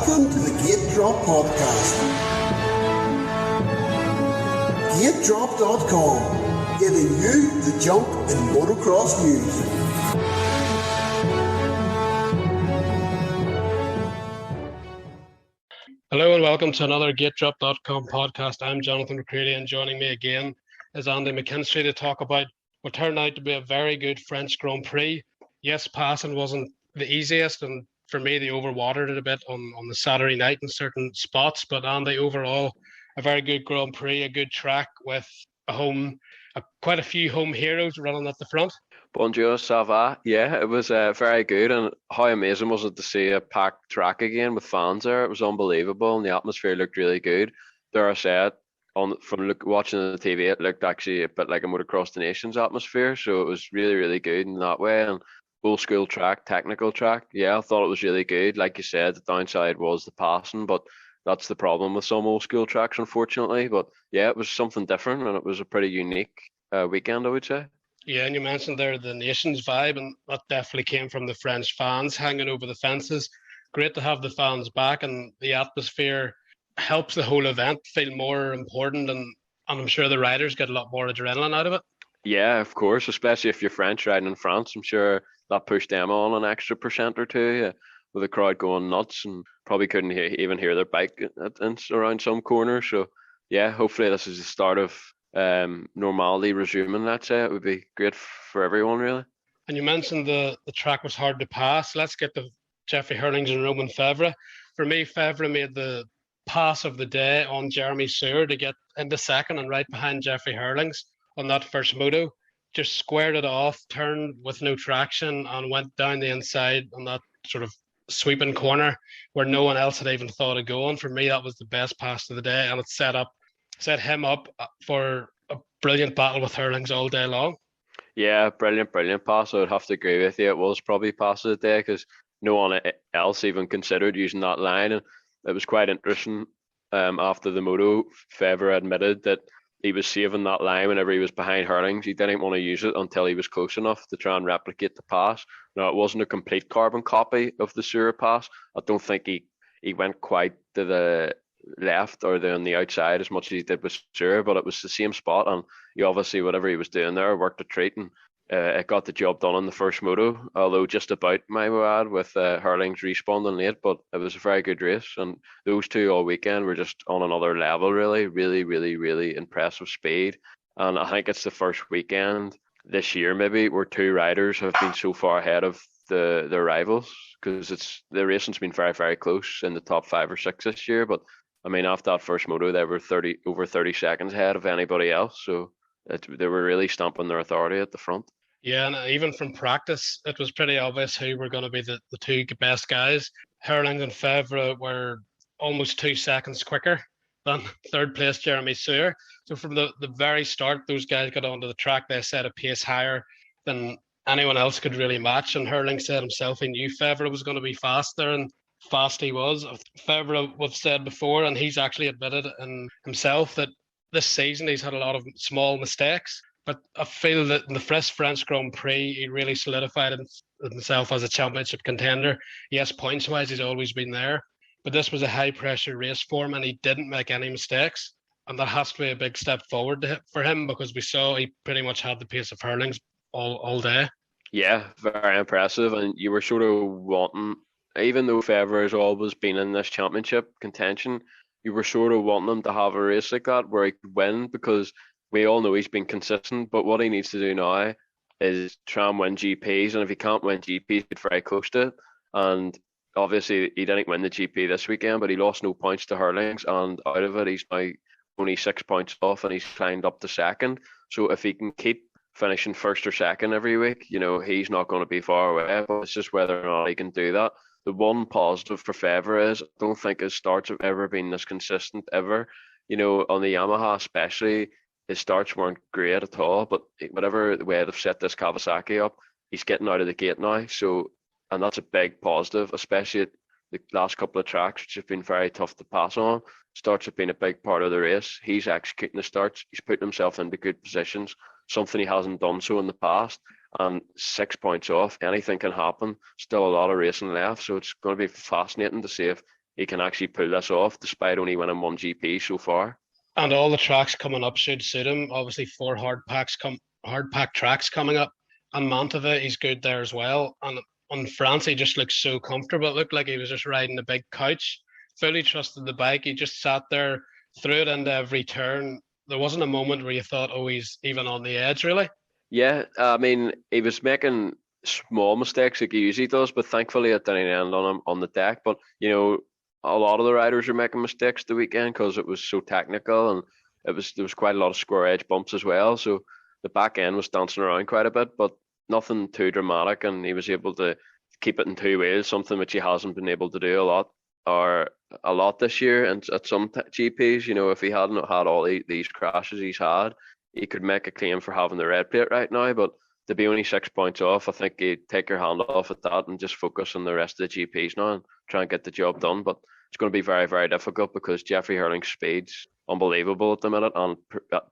Welcome to the GateDrop podcast. GateDrop.com, giving you the jump in motocross news. Hello and welcome to another GateDrop.com podcast. I'm Jonathan McCready, and joining me again is Andy McKinstry to talk about what turned out to be a very good French Grand Prix. Yes, passing wasn't the easiest, and for me, they overwatered it a bit on the Saturday night in certain spots. But Andy, overall, a very good Grand Prix, a good track with quite a few home heroes running at the front. Bonjour, ça va? Yeah, it was very good, and how amazing was it to see a packed track again with fans there? It was unbelievable, and the atmosphere looked really good. Dare I say it, watching the TV, it looked actually a bit like a Motocross the Nations atmosphere, so it was really, really good in that way. And old school track, technical track, yeah, I thought it was really good. Like you said, the downside was the passing, but that's the problem with some old school tracks, unfortunately. But yeah, it was something different, and it was a pretty unique weekend, I would say. Yeah, and you mentioned there the Nations vibe, and that definitely came from the French fans hanging over the fences. Great to have the fans back, and the atmosphere helps the whole event feel more important, and I'm sure the riders get a lot more adrenaline out of it. Yeah, of course, especially if you're French riding in France. I'm sure that pushed them on an extra % or two, with the crowd going nuts, and probably couldn't even hear their bike around some corners. So yeah, hopefully this is the start of normality resuming. Let's say it would be great for everyone, really. And you mentioned the track was hard to pass. Let's get to Jeffrey Herlings and Romain Febvre. For me, Febvre made the pass of the day on Jeremy Sear to get into second and right behind Jeffrey Herlings on that first moto. Just squared it off, turned with no traction, and went down the inside on that sort of sweeping corner where no one else had even thought of going. For me, that was the best pass of the day, and it set him up for a brilliant battle with Herlings all day long. Yeah, brilliant pass. I would have to agree with you. It was probably pass of the day because no one else even considered using that line. And it was quite interesting. After the moto, Febvre admitted that he was saving that line whenever he was behind Herlings. He didn't want to use it until he was close enough to try and replicate the pass. Now, it wasn't a complete carbon copy of the Sear pass. I don't think he went quite to the left or on the outside as much as he did with Sear, but it was the same spot, and he obviously, whatever he was doing there, worked a treat, and it got the job done in the first moto, although just about, my word, with Herlings responding late. But it was a very good race, and those two all weekend were just on another level, really, really, really, really impressive speed. And I think it's the first weekend this year maybe where two riders have been so far ahead of their rivals, because the racing's been very, very close in the top 5 or 6 this year. But I mean, after that first moto, they were over 30 seconds ahead of anybody else, so they were really stamping their authority at the front. Yeah, and even from practice, it was pretty obvious who were going to be the two best guys. Herlings and Febvre were almost 2 seconds quicker than third place Jeremy Sear. So from the very start, those guys got onto the track. They set a pace higher than anyone else could really match. And Herlings said himself he knew Febvre was going to be faster, and fast he was. Febvre, we've said before, and he's actually admitted in himself that this season he's had a lot of small mistakes. But I feel that in the first French Grand Prix, he really solidified himself as a championship contender. Yes, points-wise, he's always been there. But this was a high-pressure race for him, and he didn't make any mistakes. And that has to be a big step forward for him, because we saw he pretty much had the pace of Herlings all day. Yeah, very impressive. And you were sort of wanting, even though Febvre has always been in this championship contention, you were sort of wanting him to have a race like that where he could win, because we all know he's been consistent. But what he needs to do now is try and win GPs, and if he can't win GPs, get very close to it. And obviously, he didn't win the GP this weekend, but he lost no points to Herlings, and out of it, he's now only 6 points off, and he's climbed up to second. So if he can keep finishing first or second every week, he's not going to be far away. But it's just whether or not he can do that. The one positive for Febvre is I don't think his starts have ever been this consistent ever. On the Yamaha especially, his starts weren't great at all, but whatever way they've set this Kawasaki up, he's getting out of the gate now. So, and that's a big positive, especially at the last couple of tracks, which have been very tough to pass on. Starts have been a big part of the race. He's executing the starts. He's putting himself into good positions, something he hasn't done so in the past. And 6 points off, anything can happen. Still a lot of racing left, so it's going to be fascinating to see if he can actually pull this off despite only winning one GP so far. And all the tracks coming up should suit him. Obviously, 4 hard packed tracks coming up. And Mantova, he's good there as well. And on France, he just looks so comfortable. It looked like he was just riding a big couch. Fully trusted the bike. He just sat there, threw it into every turn. There wasn't a moment where you thought, oh, he's even on the edge, really. Yeah, I mean, he was making small mistakes like he usually does, but thankfully it didn't end on him on the deck. But, you know, a lot of the riders were making mistakes the weekend because it was so technical, and there was quite a lot of square edge bumps as well. So the back end was dancing around quite a bit, but nothing too dramatic, and he was able to keep it in 2 wheels, something which he hasn't been able to do a lot this year. And at some GPs, you know, if he hadn't had all these crashes he's had, he could make a claim for having the red plate right now. But to be only 6 points off, I think he'd take your hand off at that and just focus on the rest of the GPs now and try and get the job done. But it's going to be very, very difficult because Jeffrey Herling's speed's unbelievable at the minute, and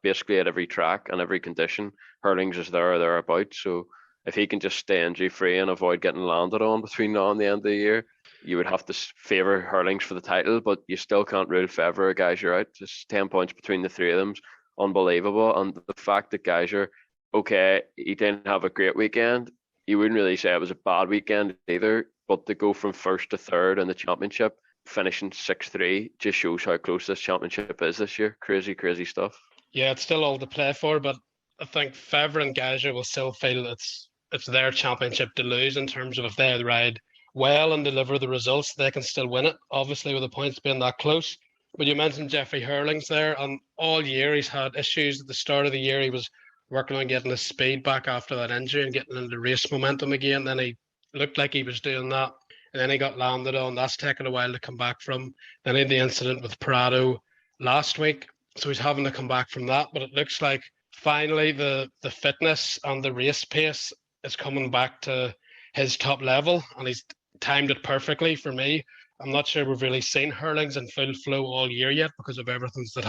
basically at every track and every condition, Herlings is there or thereabouts. So if he can just stay injury free and avoid getting landed on between now and the end of the year, you would have to favour Herlings for the title, but you still can't rule Febvre. Geyser out. Just 10 points between the three of them, unbelievable. And the fact that Geyser, okay, he didn't have a great weekend. You wouldn't really say it was a bad weekend either, but to go from first to third in the championship, finishing 6-3, just shows how close this championship is this year. Crazy, crazy stuff. Yeah, it's still all to play for, but I think Febvre and Geyser will still feel it's their championship to lose, in terms of if they ride well and deliver the results, they can still win it, obviously, with the points being that close. But you mentioned Jeffrey Herlings there, and all year he's had issues. At the start of the year, he was working on getting his speed back after that injury and getting into race momentum again. Then he looked like he was doing that, and then he got landed on. That's taken a while to come back from. Then he had the incident with Prado last week, so he's having to come back from that. But it looks like finally the fitness and the race pace is coming back to his top level, and he's timed it perfectly for me. I'm not sure we've really seen Herlings in full flow all year yet because of everything that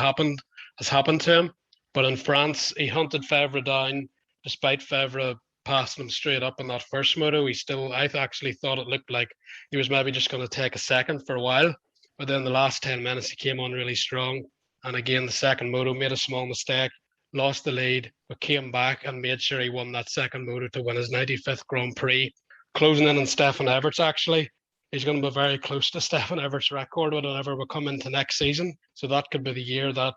has happened to him. But in France, he hunted Febvre down, despite Febvre passing him straight up in that first moto. I actually thought it looked like he was maybe just going to take a second for a while. But then the last 10 minutes, he came on really strong. And again, the second moto, made a small mistake, lost the lead, but came back and made sure he won that second moto to win his 95th Grand Prix. Closing in on Stefan Everts, actually. He's going to be very close to Stefan Everts' record whenever we come into next season. So that could be the year that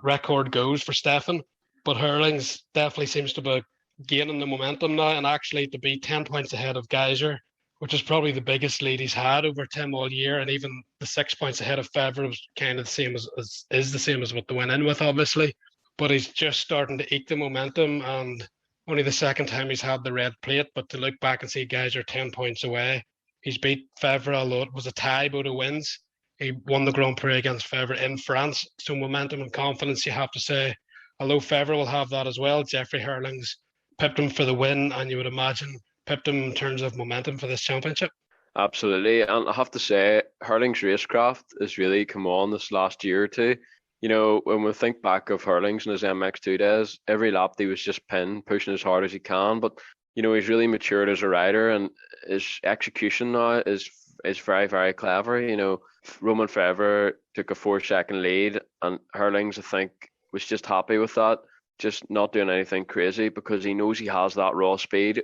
record goes for Stefan. But Herlings definitely seems to be gaining the momentum now, and actually to be 10 points ahead of Geyser, which is probably the biggest lead he's had over Tim all year, and even the 6 points ahead of Febvre was kind of the same is the same as what they went in with, obviously. But he's just starting to eke the momentum, and only the second time he's had the red plate. But to look back and see Geyser 10 points away, he's beat Febvre, although it was a tie, Bodo wins. He won the Grand Prix against Febvre in France. So momentum and confidence, you have to say. Although Febvre will have that as well, Jeffrey Herlings pipped him for the win, and you would imagine pipped him in terms of momentum for this championship. Absolutely. And I have to say, Herlings' racecraft has really come on this last year or two. You know, when we think back of Herlings in his MX2 days, every lap he was just pushing as hard as he can. But, you know, he's really matured as a rider, and his execution now is very, very clever. You know, Romain Febvre took a 4-second lead, and Herlings, I think, was just happy with that, just not doing anything crazy, because he knows he has that raw speed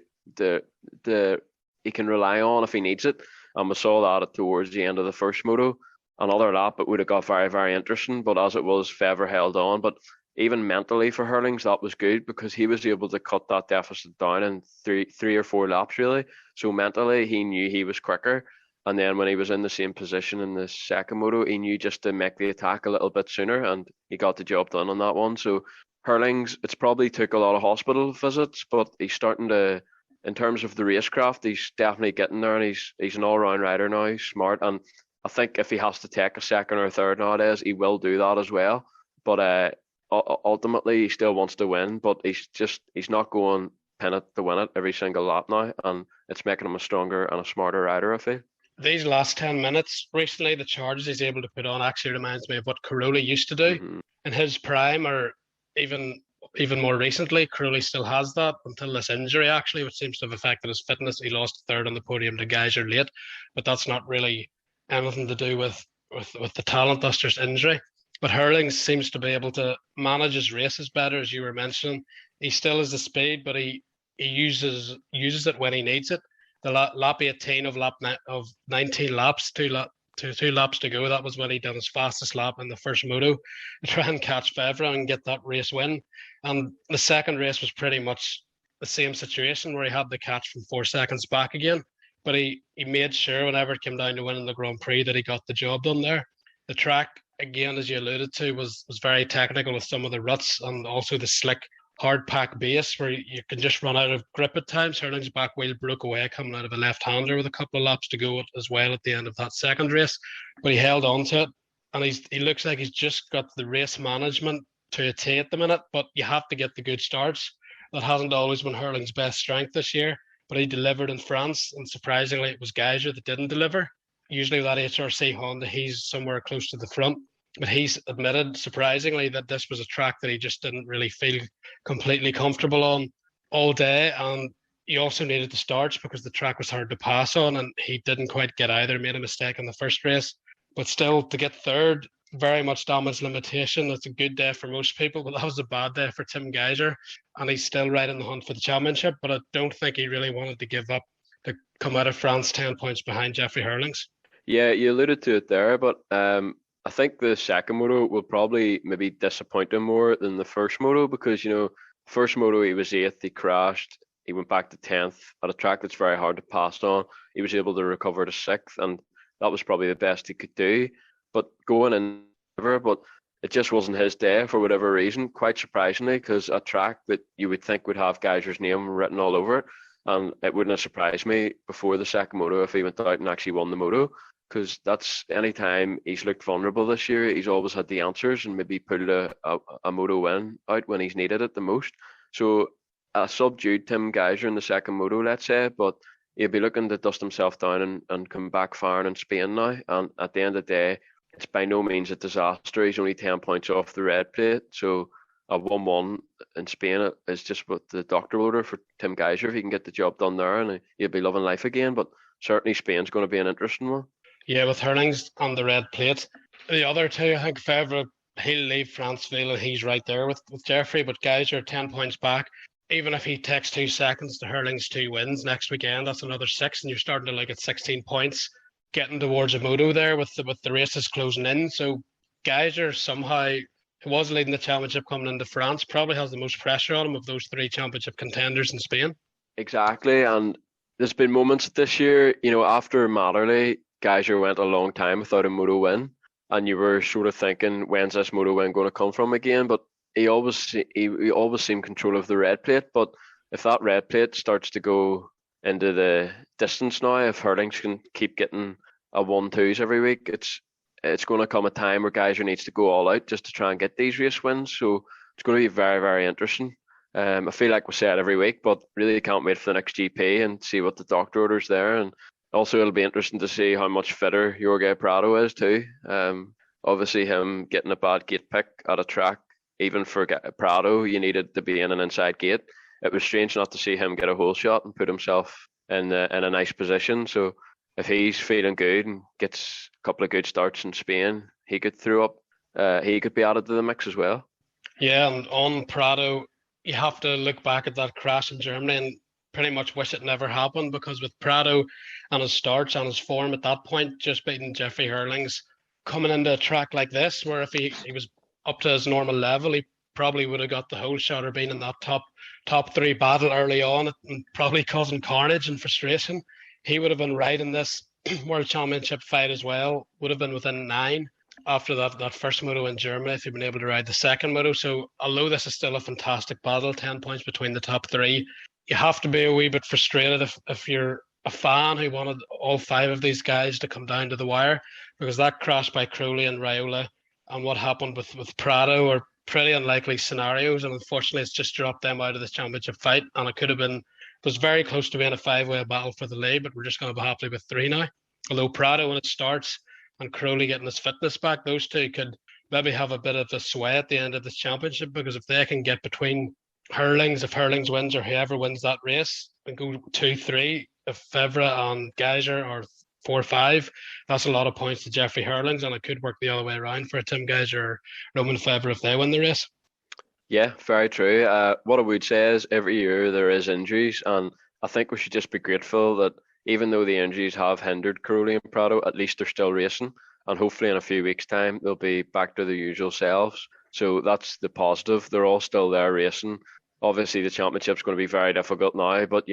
he can rely on if he needs it. And we saw that towards the end of the first moto. Another lap, it would have got very, very interesting, but as it was, Febvre held on. But even mentally for Herlings, that was good, because he was able to cut that deficit down in three or four laps, really. So mentally, he knew he was quicker. And then when he was in the same position in the second moto, he knew just to make the attack a little bit sooner, and he got the job done on that one. So Herlings, it's probably took a lot of hospital visits, but he's starting to, in terms of the racecraft, he's definitely getting there, and he's an all-round rider now. He's smart, and I think if he has to take a second or a third nowadays, he will do that as well. But ultimately, he still wants to win, but he's not going pin it to win it every single lap now, and it's making him a stronger and a smarter rider, I feel. These last 10 minutes recently, the charges he's able to put on actually reminds me of what Caroli used to do in his prime, or even more recently. Caroli still has that until this injury, actually, which seems to have affected his fitness. He lost third on the podium to Geyser late, but that's not really anything to do with the talent. That's just injury. But Herlings seems to be able to manage his races better, as you were mentioning. He still has the speed, but he uses it when he needs it. The lap 18 of 19 laps, two laps to go. That was when he done his fastest lap in the first moto to try and catch Febvre and get that race win. And the second race was pretty much the same situation where he had the catch from 4 seconds back again. But he made sure whenever it came down to winning the Grand Prix that he got the job done there. The track, again, as you alluded to, was very technical with some of the ruts and also the slick hard pack base where you can just run out of grip at times. Herlings' back wheel broke away coming out of a left-hander with a couple of laps to go as well at the end of that second race, but he held on to it, and he looks like he's just got the race management to a T at the minute, but you have to get the good starts. That hasn't always been Herlings' best strength this year, but he delivered in France, and surprisingly it was Geiger that didn't deliver. Usually with that HRC Honda, he's somewhere close to the front. But he's admitted, surprisingly, that this was a track that he just didn't really feel completely comfortable on all day. And he also needed the starts because the track was hard to pass on, and he didn't quite get either. Made a mistake in the first race. But still, to get third, very much damage limitation. That's a good day for most people, but that was a bad day for Tim Geiger. And he's still right in the hunt for the championship. But I don't think he really wanted to give up to come out of France 10 points behind Jeffrey Herlings. Yeah, you alluded to it there, but I think the second moto will probably maybe disappoint him more than the first moto because, first moto he was 8th, he crashed, he went back to 10th at a track that's very hard to pass on. He was able to recover to 6th, and that was probably the best he could do. But going in, but it just wasn't his day for whatever reason, quite surprisingly, because a track that you would think would have Geiger's name written all over it, and it wouldn't have surprised me before the second moto if he went out and actually won the moto. Because that's any time he's looked vulnerable this year, he's always had the answers and maybe pulled a moto win out when he's needed it the most. So a subdued Tim Geiger in the second moto, let's say, but he'll be looking to dust himself down and come back firing in Spain now. And at the end of the day, it's by no means a disaster. He's only 10 points off the red plate. So a 1-1 in Spain is just what the doctor order for Tim Geiger if he can get the job done there, and he'll be loving life again. But certainly Spain's going to be an interesting one. Yeah, with Herlings on the red plate. The other two, I think Febvre, he'll leave Franceville and he's right there with Jeffrey, but Geiger 10 points back. Even if he takes 2 seconds to Herlings' 2 wins next weekend, that's another 6, and you're starting to look at 16 points, getting towards a moto there with the races closing in. So Geiger somehow, who was leading the championship coming into France, probably has the most pressure on him of those 3 championship contenders in Spain. Exactly, and there's been moments this year, after Matterley, Geiger went a long time without a moto win, and you were sort of thinking, when's this moto win going to come from again? But he always seemed control of the red plate. But if that red plate starts to go into the distance now, if Herlings can keep getting a 1-2s every week, it's going to come a time where Geiger needs to go all out just to try and get these race wins. So it's going to be very, very interesting. I feel like we say it every week, but really can't wait for the next GP and see what the doctor orders there. And also, it'll be interesting to see how much fitter Jorge Prado is too. Obviously, him getting a bad gate pick at a track, even for Prado, you needed to be in an inside gate. It was strange not to see him get a hole shot and put himself in a nice position. So if he's feeling good and gets a couple of good starts in Spain, he could he could be added to the mix as well. Yeah, and on Prado, you have to look back at that crash in Germany and pretty much wish it never happened, because with Prado and his starts and his form at that point, just beating Jeffrey Herlings, coming into a track like this, where if he was up to his normal level, he probably would have got the whole shot or been in that top 3 battle early on and probably causing carnage and frustration. He would have been right in this World Championship fight as well, would have been within 9 after that first moto in Germany if he'd been able to ride the second moto. So although this is still a fantastic battle, 10 points between the top 3, you have to be a wee bit frustrated if you're a fan who wanted all 5 of these guys to come down to the wire, because that crash by Crowley and Raiola and what happened with Prado are pretty unlikely scenarios, and unfortunately it's just dropped them out of the championship fight, and it was very close to being a 5-way battle for the lead, but we're just going to be happy with 3 now. Although Prado, when it starts, and Crowley getting his fitness back, those two could maybe have a bit of a sway at the end of this championship, because if they can get between Herlings, if Herlings wins or whoever wins that race, and go 2-3, if Febvre and Geiger or 4-5. That's a lot of points to Jeffrey Herlings, and it could work the other way around for Tim Geiser or Romain Febvre if they win the race. Yeah, very true. What I would say is every year there is injuries, and I think we should just be grateful that even though the injuries have hindered Crowley and Prado, at least they're still racing, and hopefully in a few weeks' time they'll be back to their usual selves. So that's the positive. They're all still there racing. Obviously, the championship's going to be very difficult now, but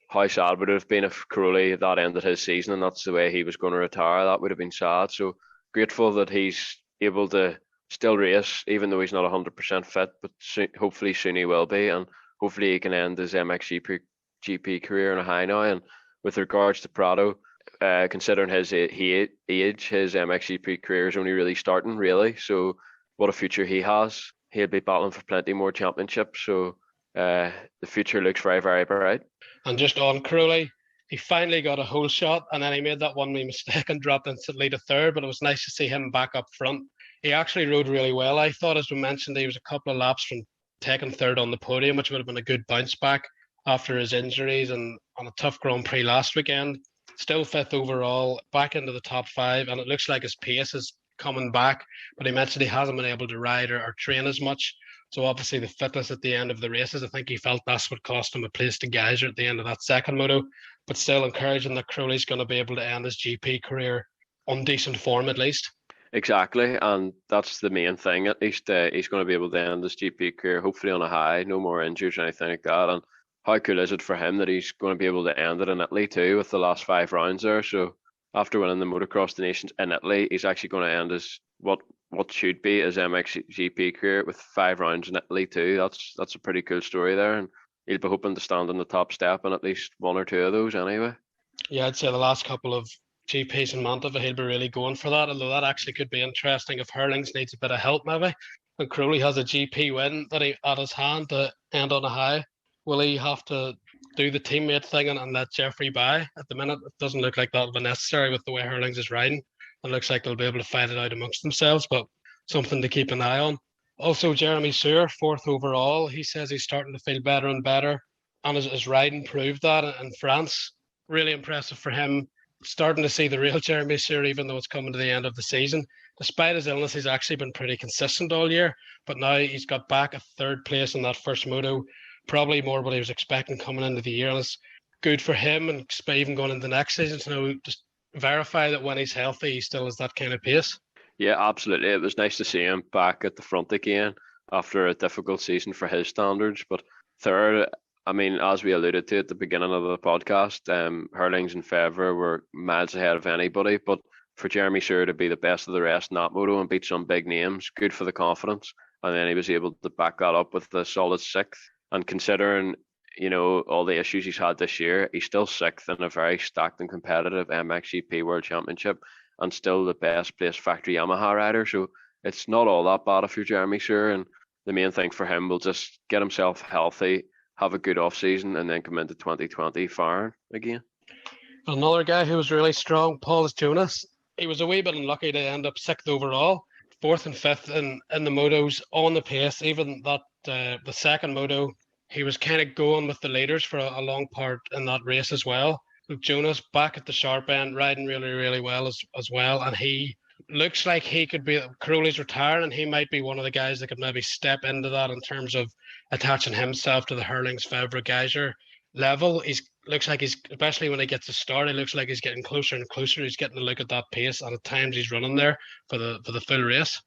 how sad would it have been if Crowley that ended his season and that's the way he was going to retire? That would have been sad. So grateful that he's able to still race, even though he's not 100% fit, but hopefully soon he will be, and hopefully he can end his MXGP career on a high now. And with regards to Prado, considering his age, his MXGP career is only really starting, really. So what a future he has. He'll be battling for plenty more championships. So the future looks very, very bright. And just on Crowley, he finally got a hole shot, and then he made that one wee mistake and dropped instantly to third, but it was nice to see him back up front. He actually rode really well. I thought, as we mentioned, he was a couple of laps from taking third on the podium, which would have been a good bounce back after his injuries and on a tough Grand Prix last weekend. Still fifth overall, back into the top 5, and it looks like his pace is coming back, but he mentioned he hasn't been able to ride or train as much. So obviously the fitness at the end of the races, I think he felt that's what cost him a place to Geiser at the end of that second moto, but still encouraging that Crowley's going to be able to end his GP career on decent form at least. Exactly, and that's the main thing. At least he's going to be able to end his GP career, hopefully on a high, no more injuries or anything like that. And how cool is it for him that he's going to be able to end it in Italy too, with the last 5 rounds there? So after winning the Motocross of the Nations in Italy, he's actually going to end his what should be his MXGP career with 5 rounds in Italy too. That's a pretty cool story there, and he'll be hoping to stand on the top step in at least 1 or 2 of those anyway. Yeah, I'd say the last couple of GPs in Mantova, he'll be really going for that, although that actually could be interesting if Herlings needs a bit of help maybe, and Crowley has a GP win that he at his hand to end on a high. Will he have to do the teammate thing and let Jeffrey by? At the minute, it doesn't look like that will be necessary with the way Herlings is riding. It looks like they'll be able to fight it out amongst themselves, but something to keep an eye on. Also, Jeremy Sear, 4th overall. He says he's starting to feel better and better, and his riding proved that in France. Really impressive for him. Starting to see the real Jeremy Sear, even though it's coming to the end of the season. Despite his illness, he's actually been pretty consistent all year, but now he's got back a 3rd place in that first moto, probably more what he was expecting coming into the year, and it's good for him and even going into the next season to know, just verify that when he's healthy, he still has that kind of pace. Yeah, absolutely. It was nice to see him back at the front again after a difficult season for his standards. But third, I mean, as we alluded to at the beginning of the podcast, Herlings and Febvre were miles ahead of anybody. But for Jeremy Sear to be the best of the rest in that moto and beat some big names, good for the confidence. And then he was able to back that up with a solid 6th. And considering, all the issues he's had this year, he's still 6th in a very stacked and competitive MXGP World Championship and still the best placed factory Yamaha rider. So it's not all that bad if you're Jeremy Sear. And the main thing for him will just get himself healthy, have a good off season, and then come into 2020 firing again. Another guy who was really strong, Paul Tunis. He was a wee bit unlucky to end up 6th overall, 4th and 5th in the motos on the pace. Even that the second moto, he was kind of going with the leaders for a long part in that race as well. Jonas back at the sharp end, riding really, really well as well, and he looks like he could be. Crowley's retiring, and he might be one of the guys that could maybe step into that in terms of attaching himself to the Herlings, Febvre, Geiser level. Looks like he's, especially when he gets a start, he looks like he's getting closer and closer. He's getting a look at that pace, and at times he's running there for the full race.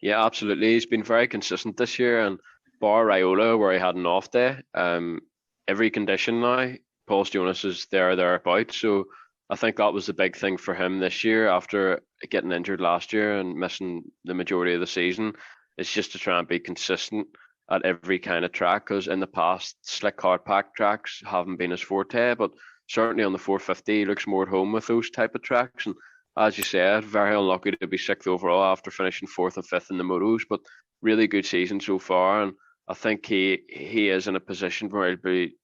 Yeah, absolutely. He's been very consistent this year, and bar Raiola, where he had an off day, every condition now, Paul Jonas is thereabouts. So I think that was the big thing for him this year after getting injured last year and missing the majority of the season. It's just to try and be consistent at every kind of track, because in the past, slick hard pack tracks haven't been his forte, but certainly on the 450, he looks more at home with those type of tracks. And as you said, very unlucky to be 6th overall after finishing 4th and 5th in the motos, but really good season so far. And I think he is in a position where he'll be,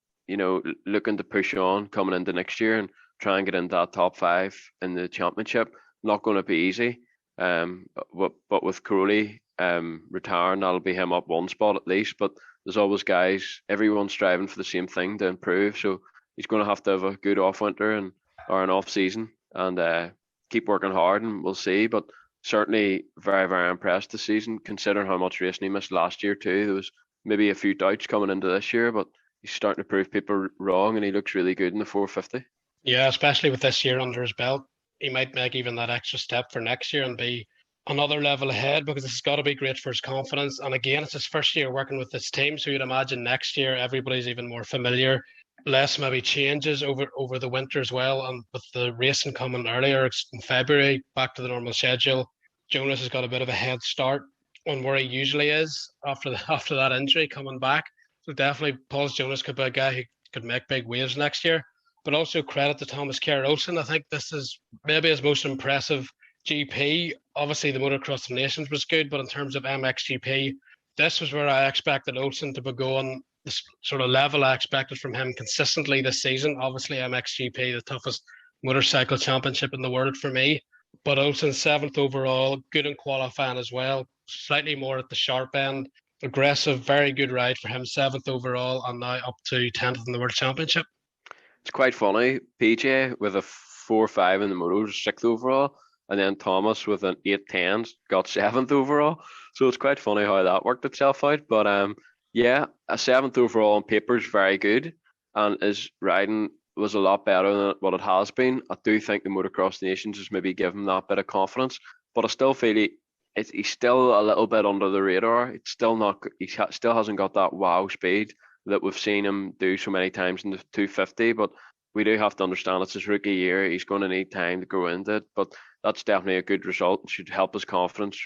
looking to push on coming into next year and try and get into that top 5 in the championship. Not going to be easy, but with Crowley retiring, that'll be him up 1 spot at least. But there's always guys, everyone's striving for the same thing to improve. So he's going to have a good off winter or an off season, and keep working hard, and we'll see. But certainly very, very impressed this season, considering how much racing he missed last year too. There was maybe a few doubts coming into this year, but he's starting to prove people wrong, and he looks really good in the 450. Yeah, especially with this year under his belt, he might make even that extra step for next year and be another level ahead, because this has got to be great for his confidence. And again, it's his first year working with this team, so you'd imagine next year everybody's even more familiar. Less maybe changes over the winter as well, and with the racing coming earlier, it's in February, back to the normal schedule. Jonas has got a bit of a head start on where he usually is after that injury coming back. So definitely, Paul Jonas could be a guy who could make big waves next year. But also credit to Thomas Kerr-Olsen. I think this is maybe his most impressive GP. Obviously, the Motocross of Nations was good, but in terms of MXGP, this was where I expected Olsen to be going the sort of level I expected from him consistently this season. Obviously, MXGP, the toughest motorcycle championship in the world for me. But Olsen, 7th overall, good in qualifying as well, slightly more at the sharp end. Aggressive, very good ride for him, 7th overall, and now up to 10th in the World Championship. It's quite funny. PJ with a 4.5 in the motos, 6th overall, and then Thomas with an 8.10 got 7th overall. So it's quite funny how that worked itself out. But yeah, a 7th overall on paper is very good, and his riding was a lot better than what it has been. I do think the Motocross Nations has maybe given him that bit of confidence, but I still feel he's still a little bit under the radar. It's still not. Still hasn't got that wow speed that we've seen him do so many times in the 250, but we do have to understand it's his rookie year. He's going to need time to grow into it, but that's definitely a good result. It should help his confidence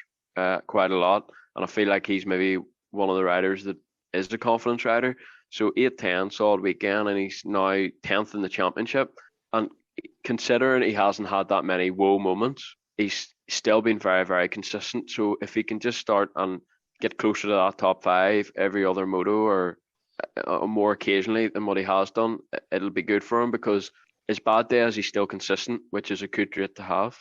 quite a lot, and I feel like he's maybe one of the riders that is the confidence rider. So 8.10 solid weekend, and he's now 10th in the championship. And considering he hasn't had that many whoa moments, he's still been very, very consistent. So if he can just start and get closer to that top 5 every other moto, or more occasionally than what he has done, it'll be good for him, because his bad days he's still consistent, which is a good trait to have.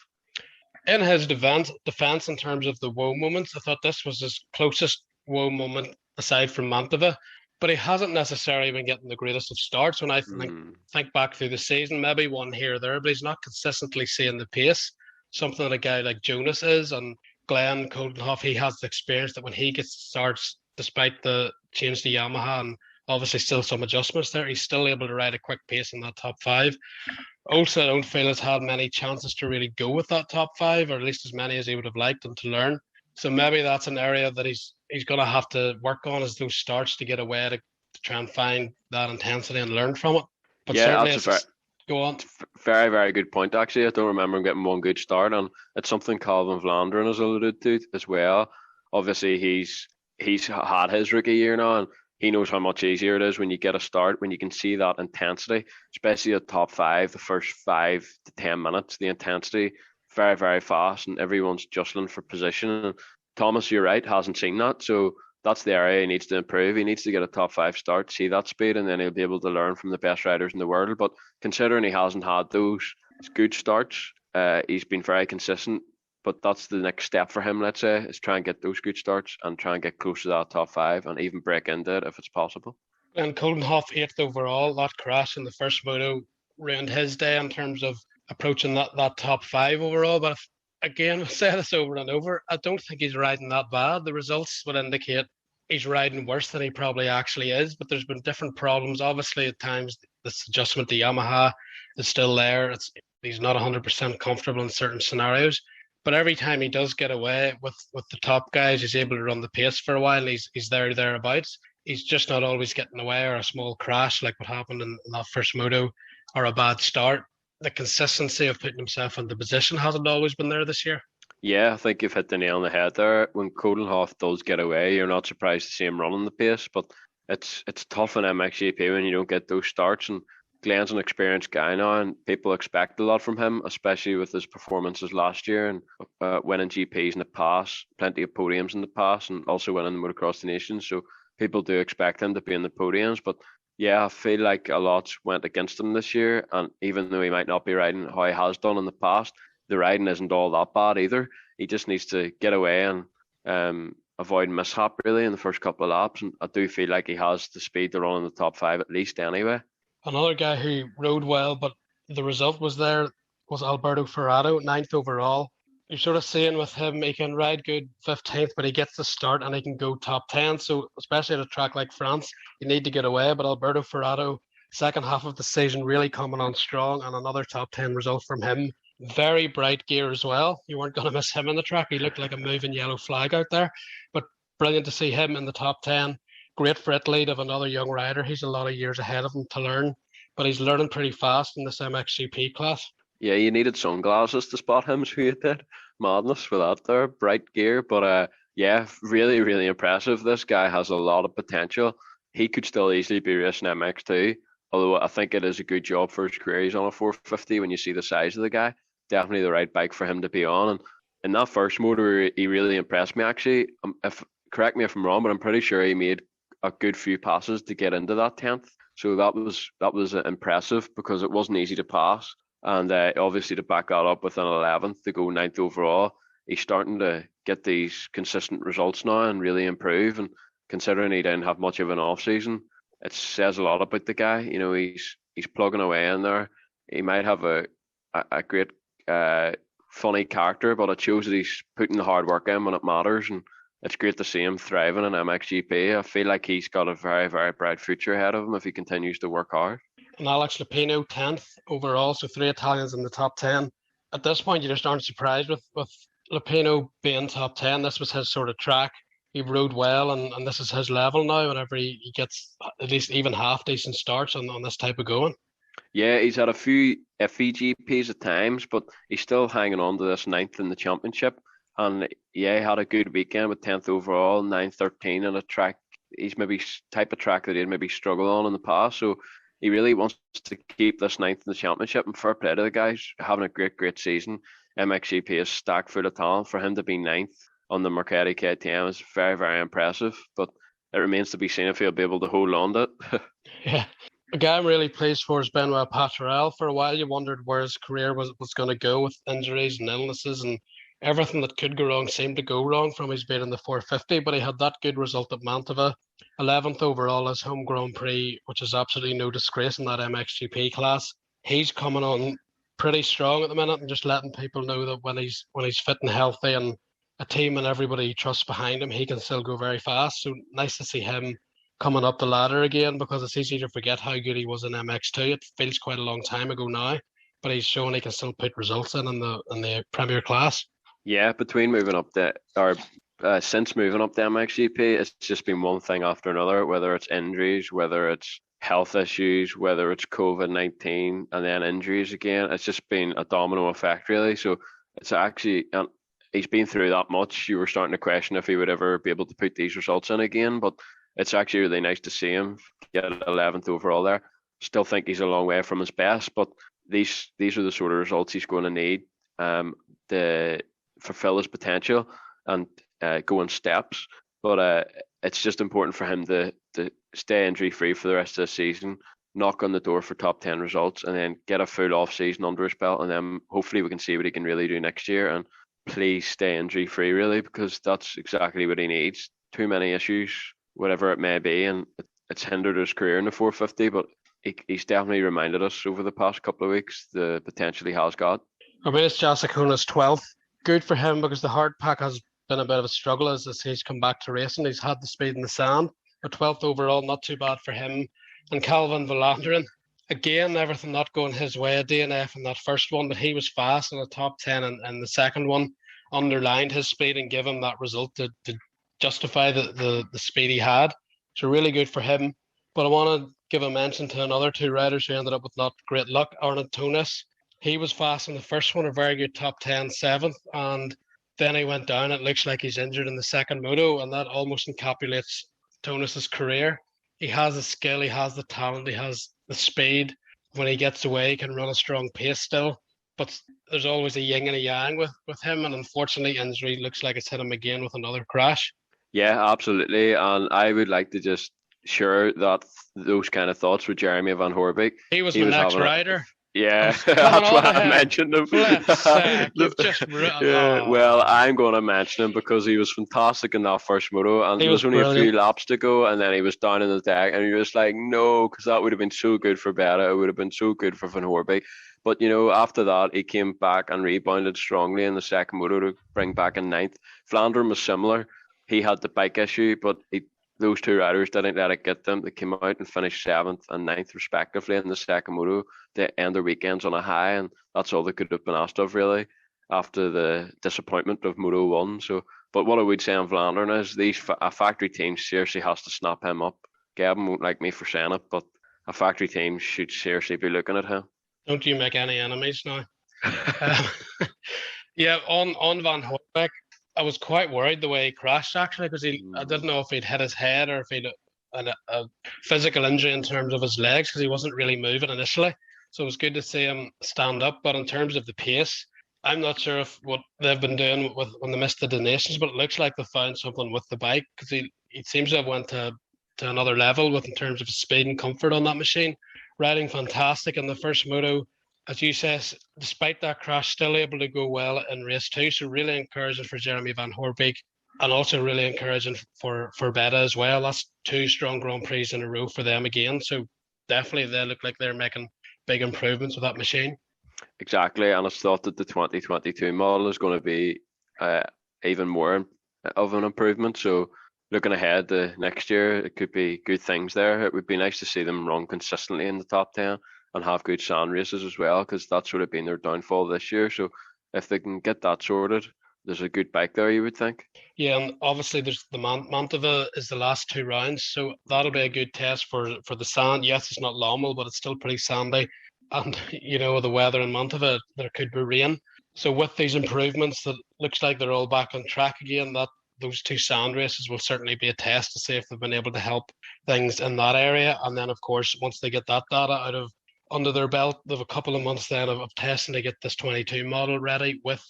In his defense in terms of the woe moments, I thought this was his closest woe moment aside from Mantova, but he hasn't necessarily been getting the greatest of starts. When I think back through the season, maybe one here or there, but he's not consistently seeing the pace, something that a guy like Jonas is. And Glenn Coldenhoff, he has the experience that when he gets starts, despite the change to Yamaha and obviously still some adjustments there, he's still able to ride a quick pace in that top 5. Also, I don't feel has had many chances to really go with that top 5, or at least as many as he would have liked and to learn. So maybe that's an area that he's going to have to work on, as those starts, to get away to try and find that intensity and learn from it. But yeah, certainly go on. Very, very good point, actually. I don't remember him getting one good start, and it's something Calvin Velanderin has alluded to as well. Obviously, he's had his rookie year now, and he knows how much easier it is when you get a start, when you can see that intensity, especially at top 5, the first 5 to 10 minutes, the intensity, very, very fast, and everyone's jostling for position. And Thomas, you're right, hasn't seen that, so that's the area he needs to improve. He needs to get a top 5 start, see that speed, and then he'll be able to learn from the best riders in the world. But considering he hasn't had those good starts, he's been very consistent. But that's the next step for him, let's say, is try and get those good starts and try and get close to that top 5 and even break into it if it's possible. And Coldenhoff, 8th overall, that crash in the first moto ruined his day in terms of approaching that top 5 overall. But again, I'll say this over and over, I don't think he's riding that bad. The results would indicate he's riding worse than he probably actually is, but there's been different problems. Obviously, at times, this adjustment to Yamaha is still there. He's not 100% comfortable in certain scenarios. But every time he does get away with the top guys, he's able to run the pace for a while. He's thereabouts. He's just not always getting away, or a small crash like what happened in that first moto, or a bad start. The consistency of putting himself into position hasn't always been there this year. Yeah, I think you've hit the nail on the head there. When Coldenhoff does get away, you're not surprised to see him running the pace, but it's tough in MXGP when you don't get those starts. And Glenn's an experienced guy now, and people expect a lot from him, especially with his performances last year and winning GPs in the past, plenty of podiums in the past, and also winning the Motocross Nations. So people do expect him to be in the podiums. But yeah, I feel like a lot went against him this year, and even though he might not be riding how he has done in the past, the riding isn't all that bad either. He just needs to get away and avoid mishap really in the first couple of laps, and I do feel like he has the speed to run in the top 5 at least anyway. Another guy who rode well, but the result was there, was Alberto Ferrado, 9th overall. You're sort of seeing with him, he can ride good 15th, but he gets the start and he can go top 10. So especially at a track like France, you need to get away. But Alberto Ferrado, second half of the season, really coming on strong, and another top 10 result from him. Very bright gear as well. You weren't going to miss him in the track. He looked like a moving yellow flag out there. But brilliant to see him in the top 10. Great for Italy to have another young rider. He's a lot of years ahead of him to learn, but he's learning pretty fast in this MXGP class. Yeah, you needed sunglasses to spot him, so you did. Madness for that there, bright gear. But yeah, really, really impressive. This guy has a lot of potential. He could still easily be racing MX2, although I think it is a good job for his career. He's on a 450 when you see the size of the guy. Definitely the right bike for him to be on. And in that first motor, he really impressed me, actually. Correct me if I'm wrong, but I'm pretty sure he made a good few passes to get into that 10th. So that was impressive because it wasn't easy to pass. And obviously to back that up with an 11th to go 9th overall, he's starting to get these consistent results now and really improve. And considering he didn't have much of an off season, it says a lot about the guy. You know, he's plugging away in there. He might have a great funny character, but it shows that he's putting the hard work in when it matters. And it's great to see him thriving in MXGP. I feel like he's got a very, very bright future ahead of him if he continues to work hard. And Alex Lupino, 10th overall, so 3 Italians in the top 10. At this point, you just aren't surprised with Lupino being top 10. This was his sort of track. He rode well, and this is his level now whenever he gets at least even half decent starts on this type of going. Yeah, he's had a few FEGPs at times, but he's still hanging on to this 9th in the championship. And yeah, he had a good weekend with 10th overall, 9:13 in a track. He's maybe type of track that he'd maybe struggled on in the past. So he really wants to keep this 9th in the championship, and fair play to the guys, having a great season. MXGP is stacked full of talent. For him to be 9th on the McCready KTM is very, very impressive. But it remains to be seen if he'll be able to hold on to it. Yeah. A guy I'm really pleased for is Benoit Paturel. For a while, you wondered where his career was going to go with injuries and illnesses, and everything that could go wrong seemed to go wrong from his bid in the 450, but he had that good result at Mantova. 11th overall his home Grand Prix, which is absolutely no disgrace in that MXGP class. He's coming on pretty strong at the minute and just letting people know that when he's fit and healthy and a team and everybody he trusts behind him, he can still go very fast. So nice to see him coming up the ladder again, because it's easy to forget how good he was in MX2. It feels quite a long time ago now, but he's shown he can still put results in the Premier class. Yeah, between moving up since moving up to MXGP, it's just been one thing after another, whether it's injuries, whether it's health issues, whether it's COVID-19 and then injuries again. It's just been a domino effect, really. So it's actually, and he's been through that much, you were starting to question if he would ever be able to put these results in again, but it's actually really nice to see him get 11th overall there. Still think he's a long way from his best, but these are the sort of results he's going to need to fulfill his potential and go in steps. But it's just important for him to stay injury free for the rest of the season, knock on the door for top 10 results, and then get a full off season under his belt, and then hopefully we can see what he can really do next year. And please stay injury free, really, because that's exactly what he needs. Too many issues, whatever it may be, and it's hindered his career in the 450, but he's definitely reminded us over the past couple of weeks the potential he has got. Romain Jasakuna's 12th. Good for him, because the hard pack has been a bit of a struggle as he's come back to racing. He's had the speed in the sand. But 12th overall, not too bad for him. And Calvin Velanderin, again, everything not going his way. A DNF in that first one, but he was fast in the top 10, and the second one underlined his speed and gave him that result to justify the speed he had. So really good for him. But I want to give a mention to another two riders who ended up with not great luck. Arnold Tunis, he was fast in the first one, a very good top 10, 7th, and then he went down. It looks like he's injured in the second moto, and that almost encapsulates Tunis's career. He has the skill, he has the talent, he has the speed. When he gets away, he can run a strong pace still. But there's always a yin and a yang with him, and unfortunately injury looks like it's hit him again with another crash. Yeah, absolutely. And I would like to just share those kind of thoughts with Jeremy Van Hoorbeek. He was my next rider. Yeah, Coming that's on why I ahead. mentioned him. Flip's sake, you've just Yeah, well, oh, I'm going to mention him because he was fantastic in that first moto, and he there was was only a few brilliant. laps to go, and then he was down in the deck, and you're just like, no, because that would have been so good for Beta. It would have been so good for Van Hoorbeek. But after that, he came back and rebounded strongly in the second moto to bring back a ninth. Velanderin was similar. He had the bike issue, but those two riders didn't let it get them. They came out and finished seventh and ninth respectively in the second moto. They end their weekends on a high, and that's all they could have been asked of really after the disappointment of Moto 1. So, but what I would say on Velanderin is a factory team seriously has to snap him up. Gavin won't like me for saying it, but a factory team should seriously be looking at him. Don't you make any enemies now? Um, yeah, on Van Hoorbeek, I was quite worried the way he crashed actually because I didn't know if he'd hit his head or if he'd a physical injury in terms of his legs because he wasn't really moving initially. So it was good to see him stand up. But in terms of the pace, I'm not sure if what they've been doing with when they missed the donations, but it looks like they found something with the bike because he seems to have went to another level with in terms of speed and comfort on that machine. Riding fantastic in the first moto, as you say, despite that crash, still able to go well in race two. So really encouraging for Jeremy Van Hoorbeek and also really encouraging for Beta as well. That's two strong Grand Prix in a row for them again. So definitely they look like they're making big improvements with that machine. Exactly, and it's thought that the 2022 model is going to be even more of an improvement. So looking ahead to next year, it could be good things there. It would be nice to see them run consistently in the top 10 and have good sand races as well, because that's sort of been their downfall this year. So if they can get that sorted, there's a good bike there, you would think. Yeah, and obviously there's the Mantova is the last two rounds, so that'll be a good test for the sand. Yes, it's not Lommel, but it's still pretty sandy, and the weather in Mantova there could be rain. So with these improvements, that looks like they're all back on track again. That those two sand races will certainly be a test to see if they've been able to help things in that area. And then of course once they get that data out of under their belt, they have a couple of months then of testing to get this 22 model ready with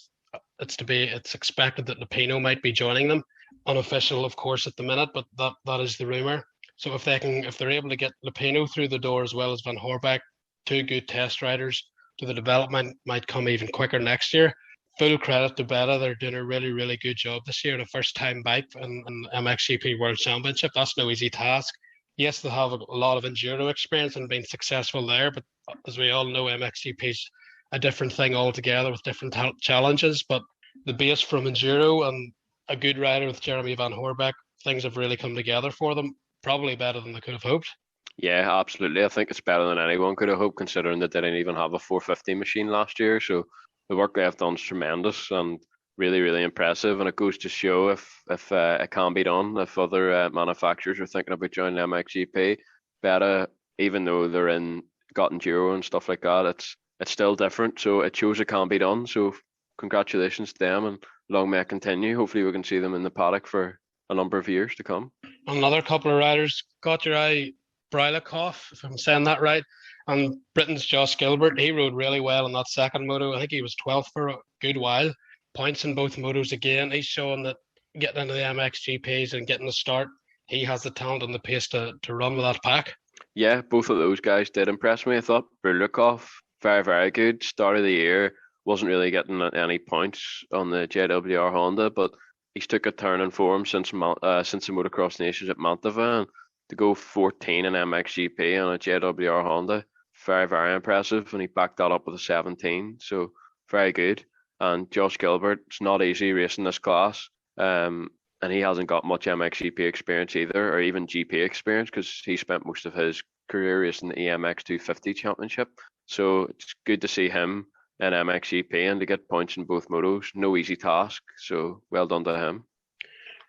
it's expected that Lupino might be joining them. Unofficial, of course, at the minute, but that is the rumor. So if they're able to get Lupino through the door as well as Van Hoorbeek, two good test riders, to the development might come even quicker next year. Full credit to Beta, they're doing a really, really good job this year. The first time bike in MXGP World Championship, that's no easy task. Yes, they have a lot of enduro experience and been successful there, but as we all know, MXGP's a different thing altogether with different challenges. But the base from enduro and a good rider with Jeremy Van Hoorbeek, things have really come together for them, probably better than they could have hoped. Yeah, absolutely. I think it's better than anyone could have hoped, considering that they didn't even have a 450 machine last year. So the work they have done is tremendous and really, really impressive. And it goes to show if it can be done, if other manufacturers are thinking about joining MXGP, Beta, even though they're in got enduro and stuff like that, it's still different. So it shows it can be done. So congratulations to them, and long may it continue. Hopefully we can see them in the paddock for a number of years to come. Another couple of riders got your eye, Brylikov, if I'm saying that right, and Britain's Josh Gilbert. He rode really well in that second moto. I think he was 12th for a good while. Points in both motos again. He's showing that getting into the MXGPs and getting the start, he has the talent and the pace to run with that pack. Yeah, both of those guys did impress me. I thought Brylikov, very, very good. Start of the year, wasn't really getting any points on the JWR Honda, but he's took a turn in form since the Motocross Nations at Mantova, and to go 14 in MXGP on a JWR Honda, very, very impressive. And he backed that up with a 17, so very good. And Josh Gilbert, it's not easy racing this class, and he hasn't got much MXGP experience either, or even GP experience, because he spent most of his career racing the EMX 250 Championship. So it's good to see him in MXGP and to get points in both motos. No easy task, so well done to him.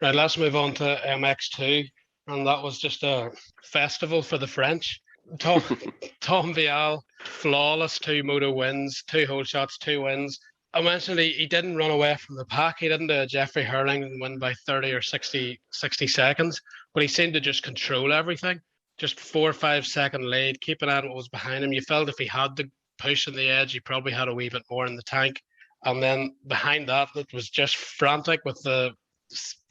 Right, let's move on to MX2, and that was just a festival for the French. Tom Vial, flawless two moto wins, two hole shots, two wins. I mentioned he didn't run away from the pack. He didn't do a Jeffrey Herling and win by 30 or 60 seconds, but he seemed to just control everything. Just 4 or 5 second lead, keeping out what was behind him. You felt if he had the push on the edge, he probably had a wee bit more in the tank. And then behind that, it was just frantic with the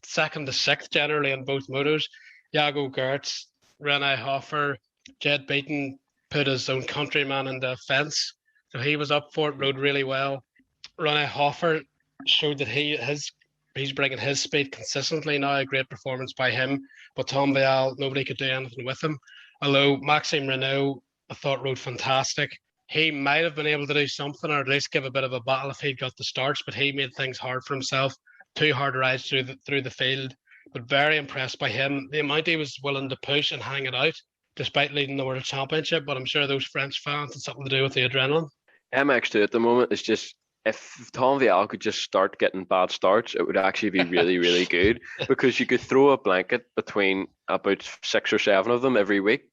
second to sixth generally in both motos. Jago Gertz, Rene Hofer, Jed Beaton put his own countryman in the fence. So he was up for it, rode really well. Ronnie Hoffer showed that he's bringing his speed consistently now. A great performance by him. But Tom Vial, nobody could do anything with him. Although Maxime Renault, I thought, rode fantastic. He might have been able to do something, or at least give a bit of a battle if he'd got the starts, but he made things hard for himself. 2 hard rides through the field, but very impressed by him. The amount he was willing to push and hang it out, despite leading the World Championship. But I'm sure those French fans had something to do with the adrenaline. MX2 at the moment is just, if Tom Vial could just start getting bad starts, it would actually be really, really good, because you could throw a blanket between about 6 or 7 of them every week.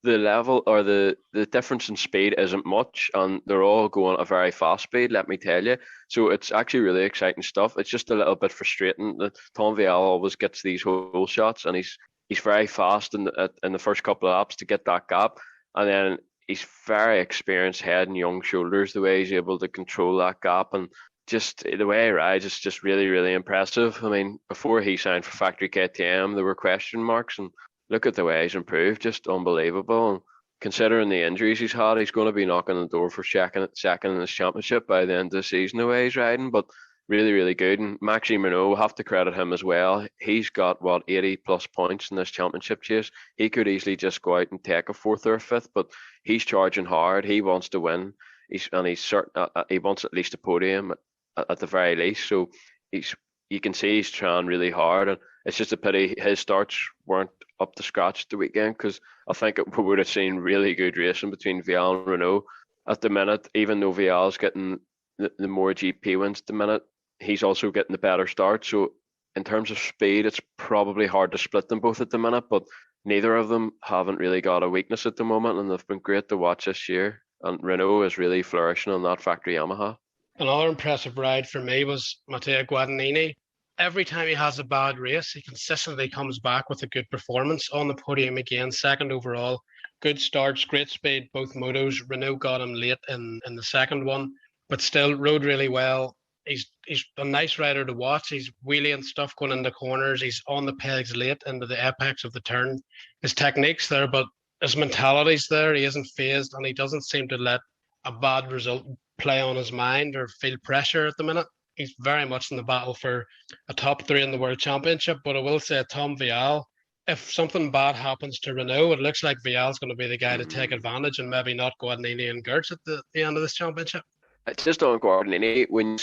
The level or the difference in speed isn't much, and they're all going at a very fast speed, let me tell you. So it's actually really exciting stuff. It's just a little bit frustrating that Tom Vial always gets these hole shots, and he's very fast in the first couple of laps to get that gap, and then he's very experienced head and young shoulders, the way he's able to control that gap, and just the way he rides is just really, really impressive. I mean, before he signed for Factory KTM, there were question marks, and look at the way he's improved, just unbelievable. And considering the injuries he's had, he's going to be knocking on the door for second in this championship by the end of the season, the way he's riding. But really, really good. And Maxime Renault, we'll have to credit him as well. He's got, 80 plus points in this championship chase. He could easily just go out and take a 4th or a 5th, but he's charging hard. He wants to win. He's certain, he wants at least a podium at the very least. So you can see he's trying really hard, and it's just a pity his starts weren't up to scratch the weekend, because I think we would have seen really good racing between Vial and Renault at the minute. Even though Vial's getting the more GP wins at the minute, he's also getting the better start. So in terms of speed, it's probably hard to split them both at the minute, but neither of them haven't really got a weakness at the moment, and they've been great to watch this year. And Renault is really flourishing on that factory Yamaha. Another impressive ride for me was Matteo Guadagnini. Every time he has a bad race, he consistently comes back with a good performance. On the podium again, 2nd overall. Good starts, great speed, both motos. Renault got him late in the 2nd one, but still rode really well. He's a nice rider to watch. He's wheeling stuff going into corners. He's on the pegs late into the apex of the turn. His technique's there, but his mentality's there. He isn't phased, and he doesn't seem to let a bad result play on his mind or feel pressure at the minute. He's very much in the battle for a top 3 in the World Championship. But I will say, Tom Vial, if something bad happens to Renault, it looks like Vial's going to be the guy to take advantage, and maybe not Guadagnini and Gertz at the end of this championship. It's just on Guadagnini. When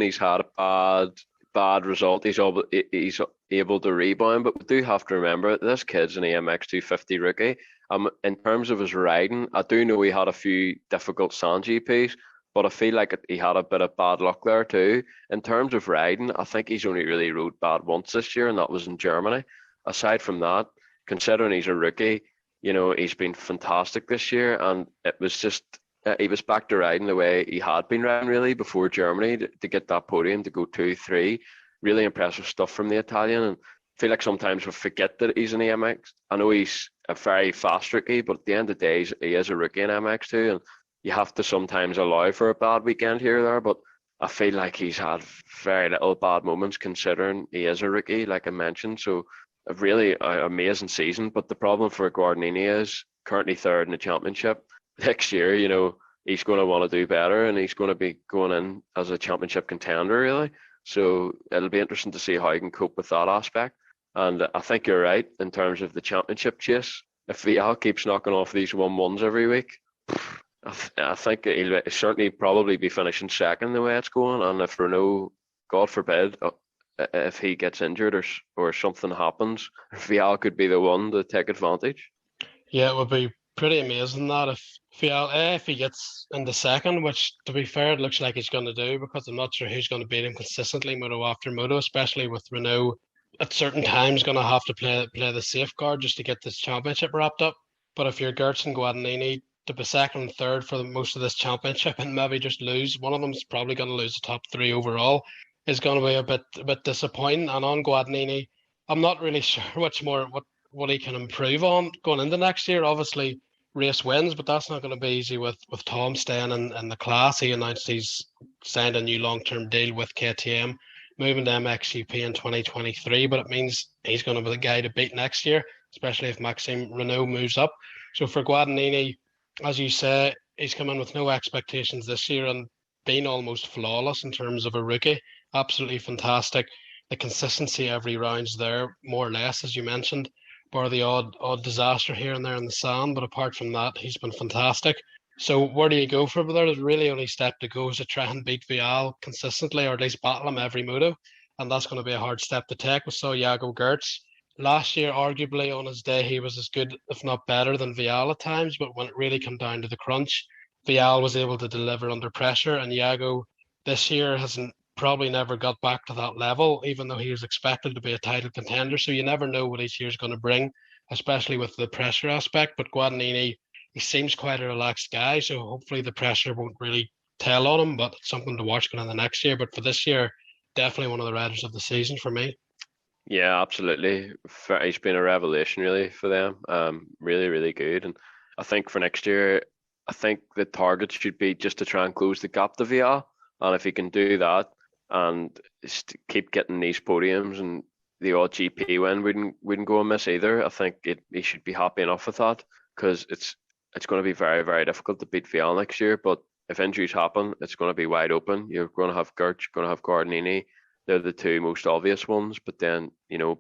he's had a bad result, he's able to rebound. But we do have to remember, this kid's an AMX 250 rookie. In terms of his riding, I do know he had a few difficult sand GPs, but I feel like he had a bit of bad luck there too. In terms of riding, I think he's only really rode bad once this year, and that was in Germany. Aside from that, considering he's a rookie, he's been fantastic this year, and it was just, he was back to riding the way he had been riding really before Germany to get that podium, to go 2-3. Really impressive stuff from the Italian, and I feel like sometimes we forget that he's an AMX. I know he's a very fast rookie, but at the end of the day, he is a rookie in MX too, and you have to sometimes allow for a bad weekend here or there, but I feel like he's had very little bad moments considering he is a rookie, like I mentioned. So a really amazing season. But the problem for Guadagnini is currently 3rd in the championship. Next year, he's going to want to do better, and he's going to be going in as a championship contender, really. So it'll be interesting to see how he can cope with that aspect. And I think you're right in terms of the championship chase. If Vial keeps knocking off these 1-1s every week, I think he'll certainly probably be finishing 2nd the way it's going. And if Renault, God forbid, if he gets injured or something happens, Vial could be the one to take advantage. Yeah, it would be pretty amazing that if he gets into 2nd, which to be fair, it looks like he's going to do, because I'm not sure who's going to beat him consistently moto after moto, especially with Renault at certain times going to have to play the safeguard just to get this championship wrapped up. But if you're Gertz and Guadagnini, to be 2nd and 3rd for most of this championship and maybe just lose, one of them is probably going to lose the top 3 overall, is going to be a bit disappointing. And on Guadagnini, I'm not really sure what he can improve on going into next year. Obviously, race wins, but that's not going to be easy with Tom staying in the class. He announced he's signed a new long-term deal with KTM, moving to MXGP in 2023, but it means he's going to be the guy to beat next year, especially if Maxime Renault moves up. So for Guadagnini, as you say, he's come in with no expectations this year and been almost flawless in terms of a rookie. Absolutely fantastic. The consistency every round's there, more or less, as you mentioned, bar the odd disaster here and there in the sand. But apart from that, he's been fantastic. So where do you go from there? There's really only step to go is to try and beat Vial consistently, or at least battle him every moto. And that's going to be a hard step to take. We saw Jago Gertz last year, arguably on his day, he was as good, if not better, than Vial at times. But when it really came down to the crunch, Vial was able to deliver under pressure, and Jago this year hasn't probably never got back to that level, even though he was expected to be a title contender. So you never know what each year's going to bring, especially with the pressure aspect. But Guadagnini, he seems quite a relaxed guy, so hopefully the pressure won't really tell on him, but it's something to watch going into the next year. But for this year, definitely one of the riders of the season for me. Yeah, absolutely. He's been a revelation really for them. Really, really good. And I think for next year, I think the target should be just to try and close the gap to VR. And if he can do that and keep getting these podiums and the odd GP win wouldn't go amiss either. I think he should be happy enough with that, because it's going to be very, very difficult to beat VR next year. But if injuries happen, it's going to be wide open. You're going to have Gertz, you're going to have Guadagnini. They're the two most obvious ones. But then,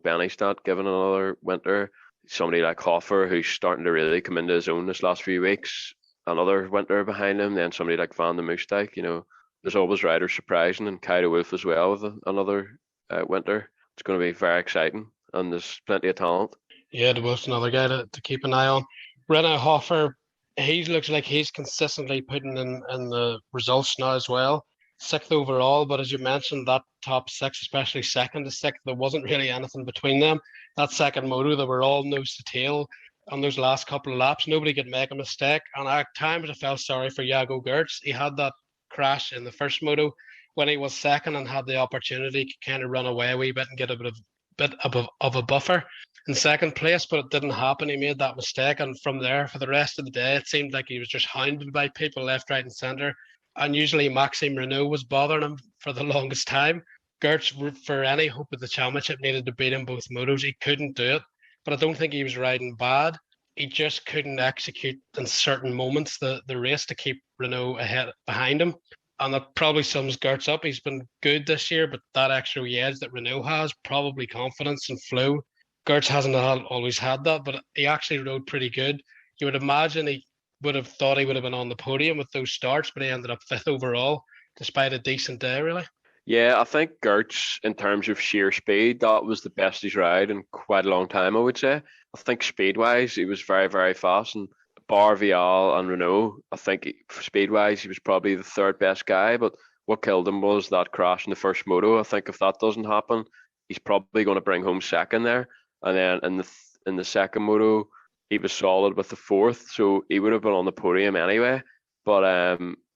Benny's not given another winter. Somebody like Hoffer, who's starting to really come into his own this last few weeks, another winter behind him. Then somebody like Van de Moosdijk, there's always riders surprising, and Kyle Wolf as well with another winter. It's going to be very exciting, and there's plenty of talent. Yeah, there was another guy to keep an eye on. Renaud Hoffer, he looks like he's consistently putting in the results now as well. 6th overall, but as you mentioned, that top 6, especially 2nd to 6th, there wasn't really anything between them. That second moto, they were all nose to tail on those last couple of laps. Nobody could make a mistake, and at times I felt sorry for Jago Gertz. He had that crash in the first moto when he was second and had the opportunity to kind of run away a wee bit and get a bit of a buffer in second place, but it didn't happen. He made that mistake, and from there, for the rest of the day, it seemed like he was just hounded by people left, right, and centre. And usually Maxime Renault was bothering him for the longest time. Gertz, for any hope of the championship, needed to beat him both motos. He couldn't do it, but I don't think he was riding bad. He just couldn't execute in certain moments the race to keep Renault behind him. And that probably sums Gertz up. He's been good this year, but that extra edge that Renault has, probably confidence and flow. Gertz hasn't always had that, but he actually rode pretty good. You would imagine he would have thought he would have been on the podium with those starts, but he ended up 5th overall, despite a decent day, really. Yeah, I think Gertz, in terms of sheer speed, that was the best he's ride in quite a long time, I would say. I think speed-wise, he was very, very fast. And bar Vial and Renault, I think speed-wise, he was probably the 3rd best guy. But what killed him was that crash in the first moto. I think if that doesn't happen, he's probably going to bring home 2nd there. And then in the second moto, he was solid with the 4th, so he would have been on the podium anyway. But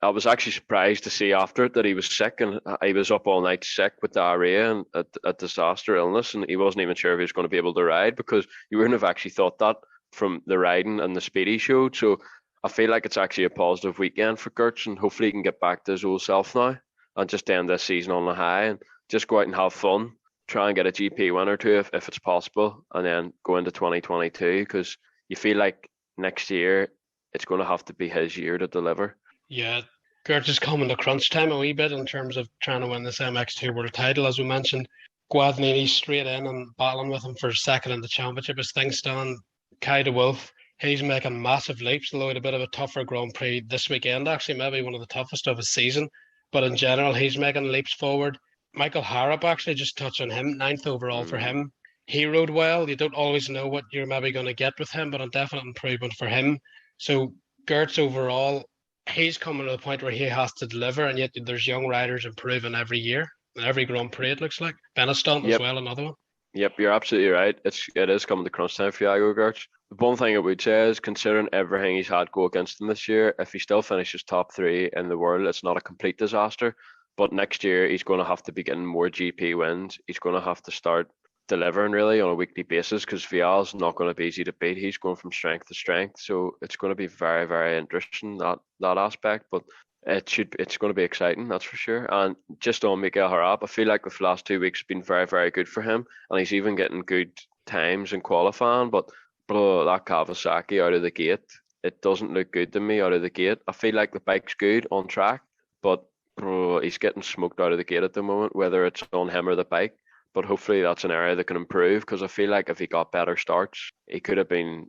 I was actually surprised to see after it that he was sick, and he was up all night sick with diarrhea and a disaster illness, and he wasn't even sure if he was going to be able to ride, because you wouldn't have actually thought that from the riding and the speed he showed. So I feel like it's actually a positive weekend for Gertz, and hopefully he can get back to his old self now and just end this season on a high and just go out and have fun. Try and get a GP win or two if it's possible, and then go into 2022, because you feel like next year it's going to have to be his year to deliver. Yeah, Gertz is coming to crunch time a wee bit in terms of trying to win this MX2 World title. As we mentioned, Guadagnini straight in and battling with him for 2nd in the championship as things stand. Kai de Wolf, he's making massive leaps, although he had a bit of a tougher Grand Prix this weekend, actually, maybe one of the toughest of his season. But in general, he's making leaps forward. Michael Harrop, actually, just touch on him, 9th overall for him. He rode well. You don't always know what you're maybe going to get with him, but a definite improvement for him. So Gertz overall, he's coming to the point where he has to deliver, and yet there's young riders improving every year. Every Grand Prix, it looks like. Benetton as well, another one. Yep, you're absolutely right. It is coming to crunch time for Jago Gertz. The one thing I would say is, considering everything he's had go against him this year, if he still finishes top 3 in the world, it's not a complete disaster. But next year, he's going to have to be getting more GP wins. He's going to have to start delivering really on a weekly basis, because Vial's not going to be easy to beat. He's going from strength to strength, so it's going to be very, very interesting, that aspect. But it's going to be exciting, that's for sure. And just on Mikel Harrop, I feel like the last 2 weeks have been very, very good for him, and he's even getting good times in qualifying. But that Kawasaki out of the gate it doesn't look good to me out of the gate. I feel like the bike's good on track, but bro, he's getting smoked out of the gate at the moment, whether it's on him or the bike. But hopefully that's an area that can improve, because I feel like if he got better starts, he could have been,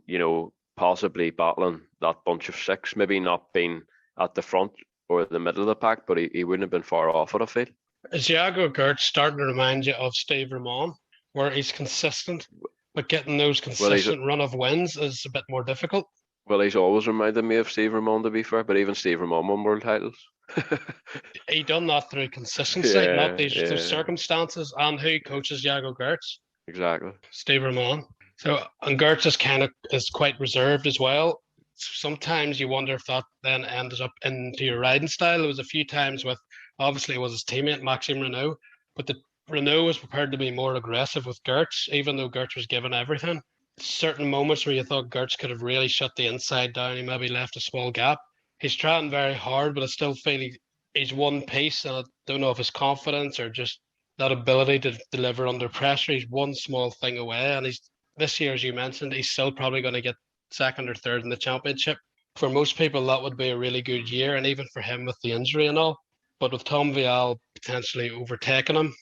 possibly battling that bunch of six, maybe not being at the front or the middle of the pack, but he wouldn't have been far off it, I feel. Is Jago Gertz starting to remind you of Steve Romain, where he's consistent, but getting those consistent run of wins is a bit more difficult? Well, he's always reminded me of Steve Romain, to be fair, but even Steve Romain won world titles. He done that through consistency, not those circumstances. And who coaches Jago Gertz? Exactly. Steve Romain. So, and Gertz is quite reserved as well. Sometimes you wonder if that then ends up into your riding style. There was a few times with, obviously it was his teammate Maxime Renault, but the Renault was prepared to be more aggressive with Gertz, even though Gertz was given everything. Certain moments where you thought Gertz could have really shut the inside down, he maybe left a small gap. He's trying very hard, but I still feel he's one piece, and I don't know if it's confidence or just that ability to deliver under pressure. He's one small thing away, and this year, as you mentioned, he's still probably going to get second or third in the championship. For most people, that would be a really good year, and even for him with the injury and all. But with Tom Vial potentially overtaking him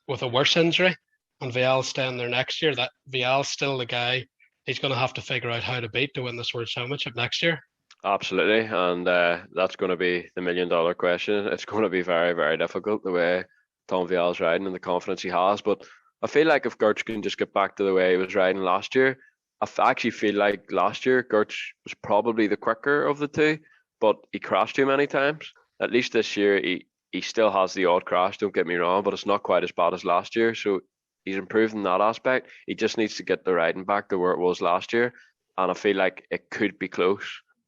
with a worse injury, and Vial staying there next year, that Vial's still the guy he's going to have to figure out how to beat to win this World Championship next year. Absolutely, and that's going to be the $1 million question. It's going to be very, very difficult, the way Tom Vial's riding and the confidence he has. But I feel like if Gertz can just get back to the way he was riding last year, I actually feel like last year Gertz was probably the quicker of the two, but he crashed too many times. At least this year he still has the odd crash, don't get me wrong, but it's not quite as bad as last year. So he's improved in that aspect. He just needs to get the riding back to where it was last year, and I feel like it could be close,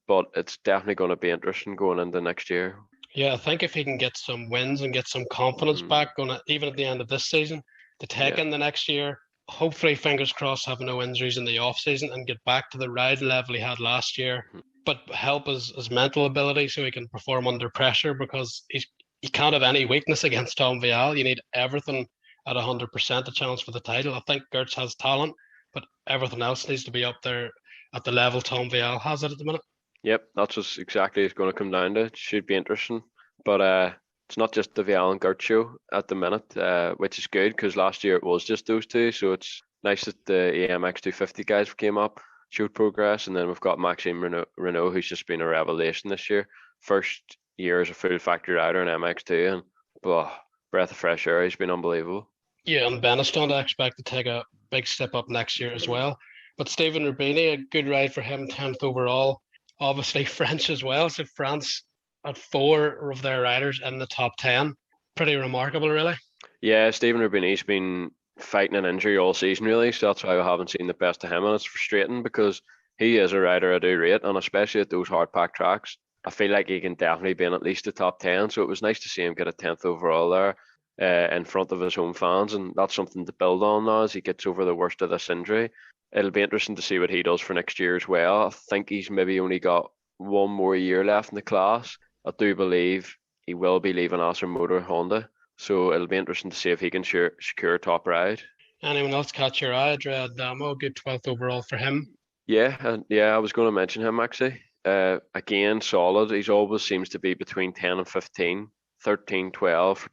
but it's definitely going to be interesting going into next year. Yeah, I think if he can get some wins and get some confidence back, even at the end of this season, to take in the next year, hopefully, fingers crossed, have no injuries in the off season and get back to the riding level he had last year, but help his mental ability so he can perform under pressure, because he can't have any weakness against Tom Vial. You need everything at 100% to challenge for the title. I think Gertz has talent, but everything else needs to be up there at the level Tom Vial has it at the minute. Yep, that's what exactly it's going to come down to. It should be interesting, but it's not just the Vial and Gertz show at the minute, which is good, because last year it was just those two. So it's nice that the AMX 250 guys came up, showed progress, and then we've got Maxime Renault, who's just been a revelation this year. First year as a full factory rider in MX2, and breath of fresh air. He's been unbelievable. Yeah, and Benetton I expect to take a big step up next year as well. But Stephen Rubini, a good ride for him, 10th overall. Obviously French as well, so France at 4 of their riders in the top 10. Pretty remarkable, really. Yeah, Stephen Rubini's been fighting an injury all season, really, so that's why I haven't seen the best of him, and it's frustrating because he is a rider I do rate, and especially at those hard pack tracks, I feel like he can definitely be in at least the top 10, so it was nice to see him get a 10th overall there in front of his home fans, and that's something to build on now as he gets over the worst of this injury. It'll be interesting to see what he does for next year as well. I think he's maybe only got one more year left in the class. I do believe he will be leaving Acer Motor Honda, so it'll be interesting to see if he can secure a top ride. Anyone else catch your eye? Andrea Bonacorsi, good 12th overall for him. Yeah, I was going to mention him actually. Again, solid. He's always seems to be between 10 and 15. 13, 12 for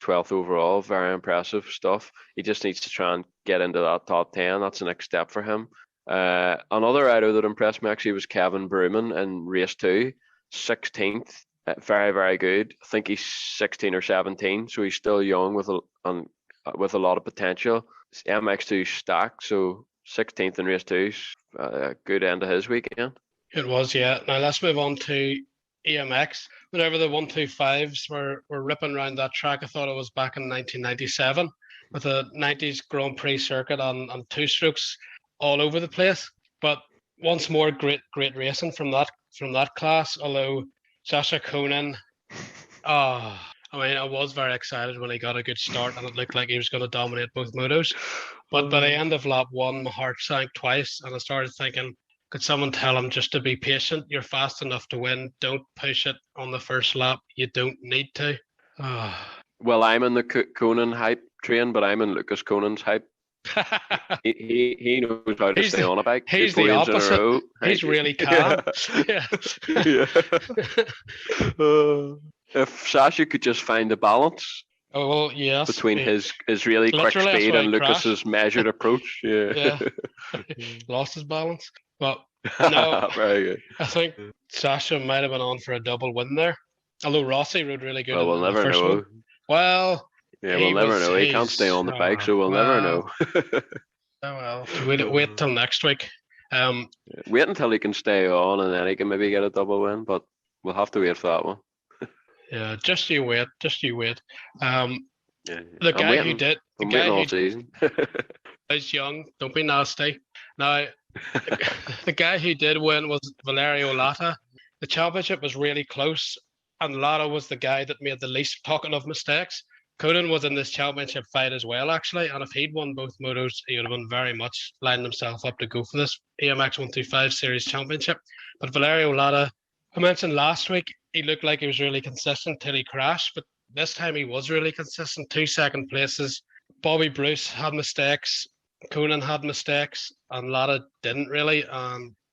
12th overall. Very impressive stuff. He just needs to try and get into that top 10. That's the next step for him. Another rider that impressed me actually was Kevin Bruman in race 2, 16th. Very, very good. I think he's 16 or 17, so he's still young with a lot of potential. MX2 stacked, so 16th in race 2 is a good end of his weekend. It was, yeah. Now let's move on to EMX. Whenever the 125s were ripping around that track, I thought it was back in 1997 with a 90s Grand Prix circuit on two strokes all over the place. But once more, great racing from that class. Although Sasha Konin, I was very excited when he got a good start and it looked like he was going to dominate both motos. But by the end of lap 1, my heart sank twice, and I started thinking, could someone tell him just to be patient? You're fast enough to win. Don't push it on the first lap. You don't need to. Well, I'm in the Konin hype train, but I'm in Lucas Konin's hype He knows how to He's stay the on a bike. he's Good the podiums in a opposite. row. He's really Yeah. calm. Yeah. Yeah. If Sasha could just find the balance Oh well, yes. between his really quick Literally, that's speed why and he crashed. Lucas's measured approach, yeah. Yeah, lost his balance. But no, Very good. I think Sasha might have been on for a double win there. Although Rossi rode really good Well, we'll in the never first one. know. Well, Yeah, we'll never know. He can't stay on the bike, so we'll never know. Oh well, wait till next week. Wait until he can stay on, and then he can maybe get a double win. But we'll have to wait for that one. Yeah, just you wait. Yeah, The I'm guy who waiting. did, the I'm guy waiting all who season. is young. Don't be nasty. Now, the guy who did win was Valerio Lata. The championship was really close, and Lata was the guy that made the least talking of mistakes. Conan was in this championship fight as well, actually, and if he'd won both motos, he would have been very much lining himself up to go for this AMX 125 Series Championship. But Valerio Lata, I mentioned last week, he looked like he was really consistent till he crashed, but this time he was really consistent. 2 second places. Bobby Bruce had mistakes. Conan had mistakes, and Lada didn't really.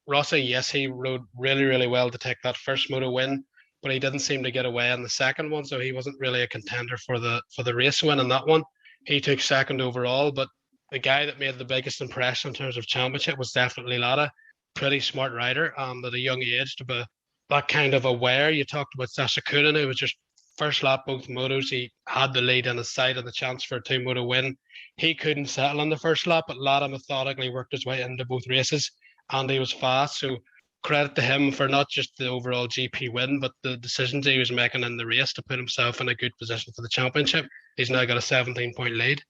Rossi, yes, he rode really, really well to take that first moto win, but he didn't seem to get away in the second one, so he wasn't really a contender for the race win in that one. He took second overall, but the guy that made the biggest impression in terms of championship was definitely Lada. Pretty smart rider, and at a young age to be that kind of aware. You talked about Sasha Conan, who was just first lap both motos. He had the lead in his sight and the chance for a two moto win. He couldn't settle in the first lap, but Lada methodically worked his way into both races, and he was fast. So credit to him for not just the overall GP win, but the decisions he was making in the race to put himself in a good position for the championship. He's now got a 17-point lead.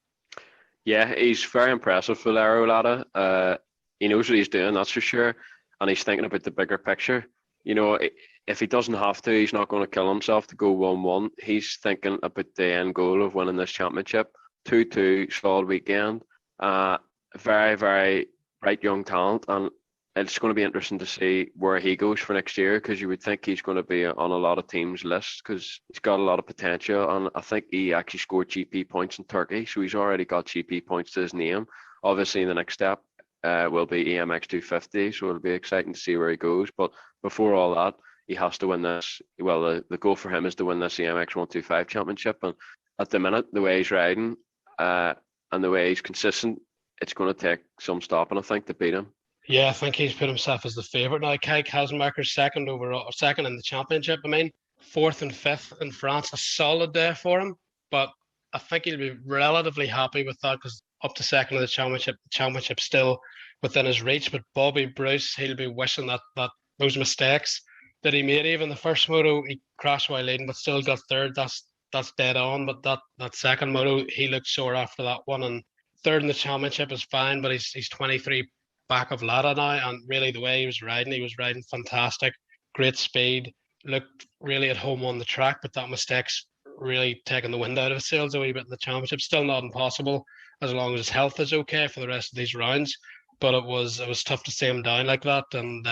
Yeah, he's very impressive, Valerio Lada. He knows what he's doing, that's for sure, and he's thinking about the bigger picture. You know, if he doesn't have to, he's not going to kill himself to go 1-1. He's thinking about the end goal of winning this championship. 2-2, solid weekend. Very, very bright young talent, and it's going to be interesting to see where he goes for next year, because you would think he's going to be on a lot of teams' lists because he's got a lot of potential, and I think he actually scored GP points in Turkey, so he's already got GP points to his name. Obviously, the next step will be EMX 250, so it'll be exciting to see where he goes. But before all that, he has to win this. Well, the goal for him is to win this EMX 125 championship, and at the minute, the way he's riding and the way he's consistent, it's going to take some stopping, I think, to beat him. Yeah, I think he's put himself as the favourite now. Kai Kalsmacher's second overall, second in the championship. I mean, fourth and fifth in France, a solid day for him. But I think he'll be relatively happy with that because up to second in the championship still within his reach. But Bobby Bruce, he'll be wishing that those mistakes that he made, even the first moto, he crashed while leading, but still got third. That's dead on. But that second moto, he looked sore after that one. And third in the championship is fine, but he's 23 back of Lada now, and really the way he was riding fantastic, great speed, looked really at home on the track, but that mistake's really taken the wind out of his sails a wee bit in the championship. Still not impossible as long as his health is okay for the rest of these rounds, but it was tough to see him down like that, and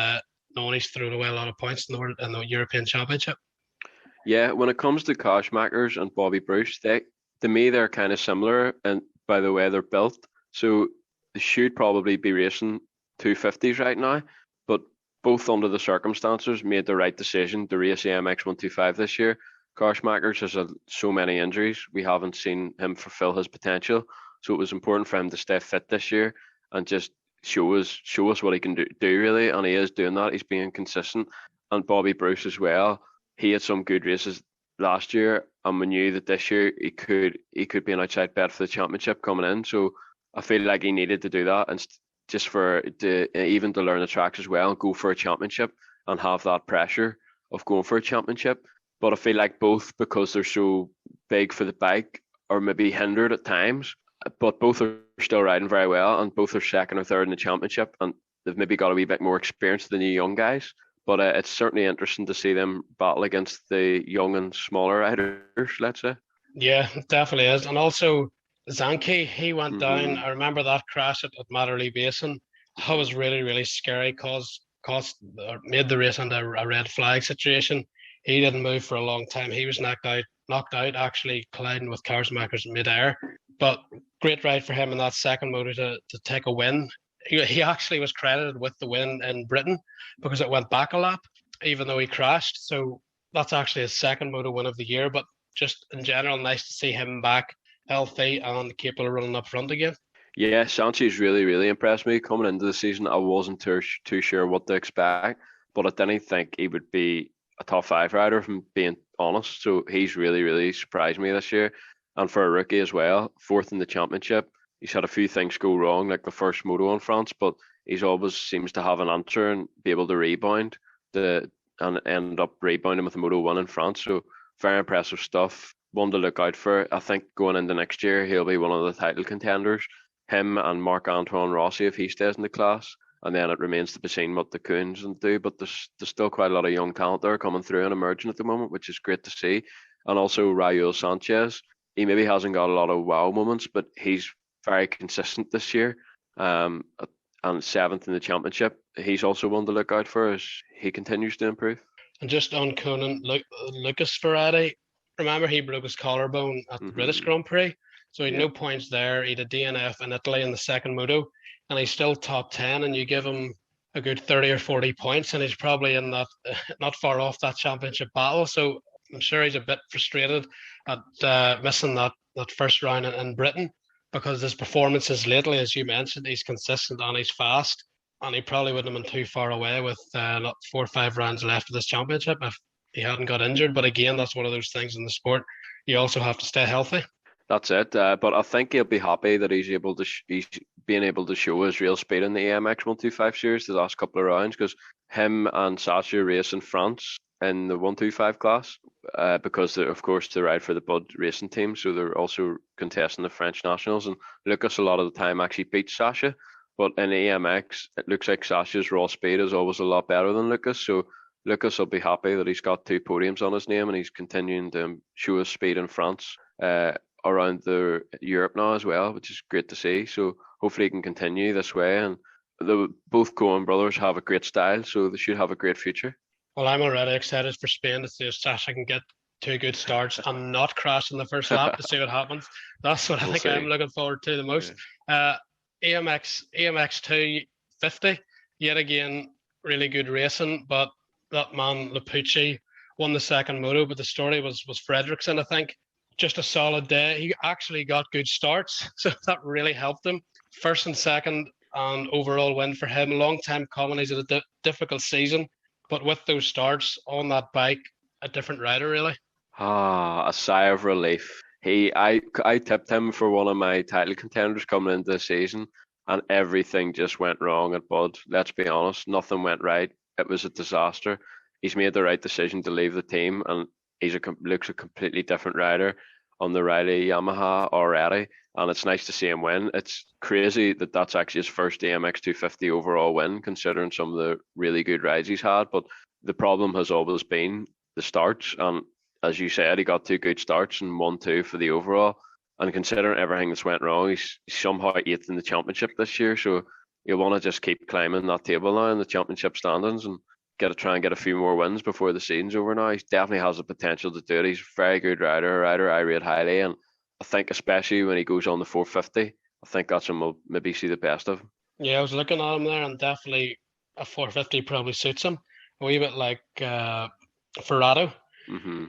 knowing he's thrown away a lot of points in the European Championship. Yeah, when it comes to Koshmakers and Bobby Bruce, to me they're kind of similar, and by the way they're built, so they should probably be racing 250s right now, but both under the circumstances made the right decision to race the MX 125 this year. Koshmakers has had so many injuries, we haven't seen him fulfill his potential, so it was important for him to stay fit this year and just show us what he can do really, and he is doing that. He's being consistent. And Bobby Bruce as well, he had some good races last year, and we knew that this year he could be an outside bet for the championship coming in, so I feel like he needed to do that, and just even to learn the tracks as well, go for a championship and have that pressure of going for a championship. But I feel like both, because they're so big for the bike, are maybe hindered at times, but both are still riding very well, and both are second or third in the championship, and they've maybe got a wee bit more experience than the young guys. But it's certainly interesting to see them battle against the young and smaller riders, let's say. Yeah, it definitely is. And also, Zanke, he went down. I remember that crash at Matterley Basin. That was really, really scary, made the race into a red flag situation. He didn't move for a long time. He was knocked out actually colliding with Karsmakers in midair. But great ride for him in that second moto to take a win. He actually was credited with the win in Britain because it went back a lap, even though he crashed. So that's actually his second moto win of the year. But just in general, nice to see him back healthy and capable of running up front again. Yeah, Sanchez really, really impressed me coming into the season. I wasn't too sure what to expect, but I didn't think he would be a top 5 rider, if I'm being honest. So he's really, really surprised me this year. And for a rookie as well, 4th in the championship. He's had a few things go wrong, like the first moto in France, but he's always seems to have an answer and be able to rebound and end up rebounding with a Moto 1 in France. So very impressive stuff. One to look out for. I think going into next year, he'll be one of the title contenders. Him and Marc-Antoine Rossi, if he stays in the class. And then it remains to be seen what the Coons do. But there's still quite a lot of young talent there coming through and emerging at the moment, which is great to see. And also Raul Sanchez. He maybe hasn't got a lot of wow moments, but he's very consistent this year. And 7th in the championship. He's also one to look out for as he continues to improve. And just on Conan, Lucas Ferrari, remember he broke his collarbone at the British Grand Prix? So he had no points there. He had a DNF in Italy in the second moto, and he's still top 10. And you give him a good 30 or 40 points, and he's probably in that, not far off that championship battle. So I'm sure he's a bit frustrated at missing that first round in Britain, because his performances lately, as you mentioned, he's consistent and he's fast, and he probably wouldn't have been too far away with 4 or 5 rounds left of this championship if he hadn't got injured. But again, that's one of those things in the sport. You also have to stay healthy. That's it. But I think he'll be happy that he's being able to show his real speed in the AMX 125 series the last couple of rounds, because him and Sacha race in France in the 125 class, because of course they ride for the Bud racing team, so they're also contesting the French nationals. And Lucas a lot of the time actually beats Sacha, but in AMX it looks like Sacha's raw speed is always a lot better than Lucas. So Lucas will be happy that he's got 2 podiums on his name and he's continuing to show his speed in France. Around the Europe now as well, which is great to see. So hopefully he can continue this way. And both Coen brothers have a great style, so they should have a great future. Well, I'm already excited for Spain to see if Sacha can get 2 good starts and not crash in the first lap to see what happens. That's what I think I'm looking forward to the most. AMX 250, yet again, really good racing, but that man Lapucci won the second moto, but the story was Fredriksson, I think. Just a solid day. He actually got good starts, so that really helped him. First and second, and overall win for him. Long time coming. He's had a difficult season, but with those starts on that bike, a different rider really. A sigh of relief. I tipped him for one of my title contenders coming into the season, and everything just went wrong at Bud. Let's be honest, nothing went right. It was a disaster. He's made the right decision to leave the team, and looks a completely different rider on the Riley Yamaha already, and it's nice to see him win. It's crazy that that's actually his first AMX 250 overall win, considering some of the really good rides he's had. But the problem has always been the starts, and as you said, he got 2 good starts and 1-2 for the overall. And considering everything that's went wrong, he's somehow 8th in the championship this year. So you'll want to just keep climbing that table now in the championship standings and try and get a few more wins before the season's over now. He definitely has the potential to do it. He's a very good rider I rate highly, and I think especially when he goes on the 450, I think that's when we'll maybe see the best of him. Yeah, I was looking at him there, and definitely a 450 probably suits him. A wee bit like Ferrado,